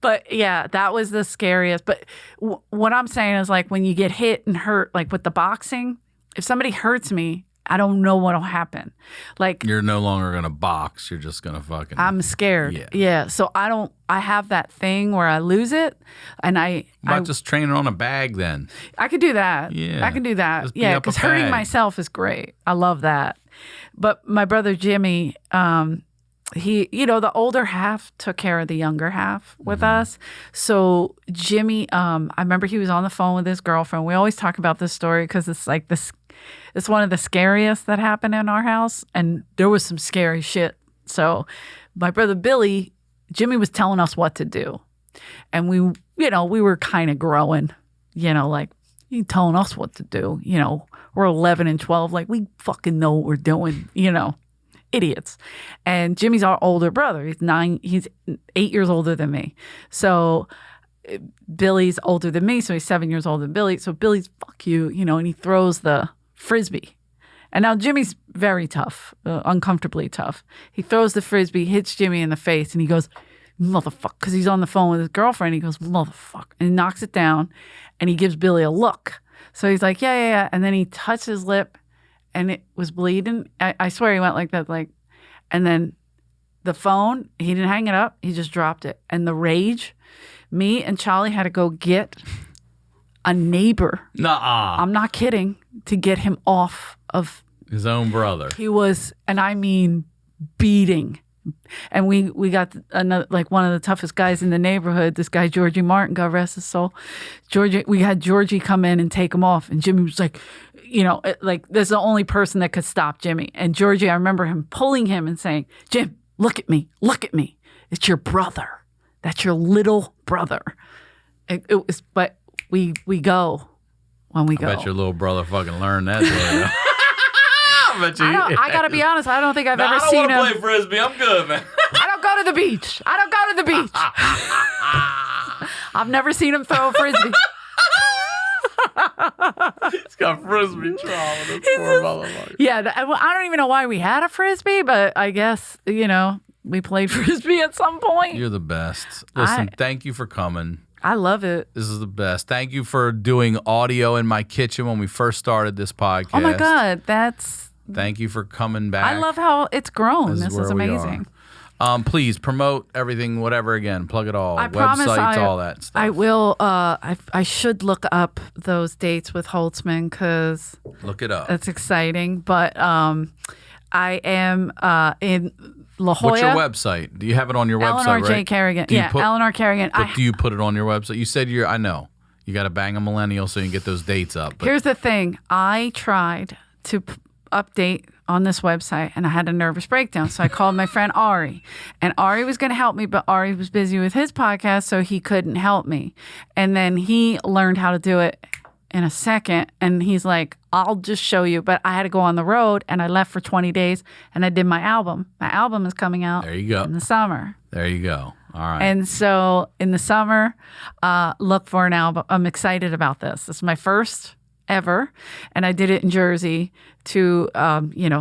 But yeah, that was the scariest. But what I'm saying is, like, when you get hit and hurt, like with the boxing, if somebody hurts me, I don't know what'll happen. Like, you're no longer going to box. You're just going to fucking... I'm scared. Yeah. So I have that thing where I lose it and I just training on a bag then. I could do that. Yeah. I can do that. Just Yeah. Because hurting myself is great. I love that. But my brother Jimmy, he, the older half took care of the younger half with us. So Jimmy, I remember he was on the phone with his girlfriend. We always talk about this story because it's like this. It's one of the scariest that happened in our house, and there was some scary shit. So my brother Billy, Jimmy was telling us what to do, and we were kind of growing, like, he telling us what to do. We're 11 and 12, like, we fucking know what we're doing, idiots. And Jimmy's our older brother. He's 8 years older than me. So Billy's older than me, so he's 7 years older than Billy. So Billy's fuck you, and he throws the Frisbee. And now Jimmy's very tough, uncomfortably tough. He throws the Frisbee, hits Jimmy in the face, and he goes, motherfucker, because he's on the phone with his girlfriend. He goes, motherfucker, and he knocks it down, and he gives Billy a look. So he's like, yeah. And then he touched his lip, and it was bleeding. I swear he went like that, like, and then the phone, he didn't hang it up. He just dropped it. And the rage, me and Charlie had to go get a neighbor. Nuh-uh. I'm not kidding, to get him off of his own brother. He was, and I mean, beating. And we got another, like, one of the toughest guys in the neighborhood, this guy Georgie Martin, God rest his soul. We had Georgie come in and take him off, and Jimmy was like, like, there's the only person that could stop Jimmy. And Georgie, I remember him pulling him and saying, Jim, look at me. It's your brother. That's your little brother. It was, but we go when we go. I bet your little brother fucking learned that. I gotta be honest, I don't think I've ever seen him. I don't want to play Frisbee. I'm good, man. I don't go to the beach. I've never seen him throw a Frisbee. He's got Frisbee trauma. This poor motherfucker. Yeah, I don't even know why we had a Frisbee, but I guess, we played Frisbee at some point. You're the best. Listen, thank you for coming. I love it. This is the best. Thank you for doing audio in my kitchen when we first started this podcast. Oh my God, Thank you for coming back. I love how it's grown. This is amazing. Please promote everything, whatever, again. Plug it all. I promise all that stuff. I will. I should look up those dates with Holtzman, because look it up. That's exciting. But I am in La Jolla. What's your website? Do you have it on your website, right? Eleanor J. Kerrigan. Eleanor Kerrigan. But do you put it on your website? You said I know. You got to bang a millennial so you can get those dates up. But here's the thing. I tried to update on this website, and I had a nervous breakdown. So I called my friend Ari, and Ari was going to help me, but Ari was busy with his podcast, so he couldn't help me. And then he learned how to do it, in a second. And he's like, I'll just show you. But I had to go on the road, and I left for 20 days, and I did my album. My album is coming out There you go. in the summer. There you go. All right. And so in the summer, look for an album. I'm excited about this. This is my first ever, and I did it in Jersey to,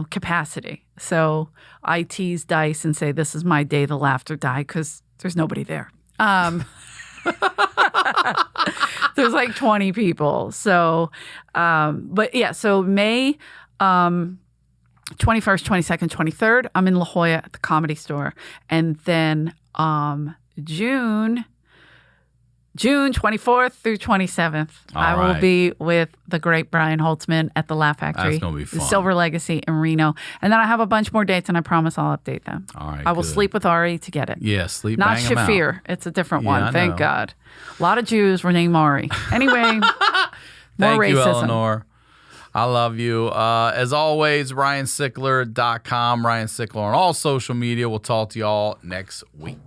capacity. So I tease Dice and say, this is my day the laughter died, because there's nobody there. There's like 20 people. So, but yeah, so May 21st, 22nd, 23rd, I'm in La Jolla at the Comedy Store. And then June 24th through 27th, I will be with the great Brian Holtzman at the Laugh Factory. That's going to be fun. The Silver Legacy in Reno. And then I have a bunch more dates, and I promise I'll update them. All right. I will sleep with Ari to get it. Yeah, sleep. Not bang 'em out. Shafir. It's a different Yeah, one. I Thank know. God. A lot of Jews were named Ari. Anyway, more Thank racism. you, Eleanor. I love you. As always, RyanSickler.com, Ryan Sickler on all social media. We'll talk to y'all next week.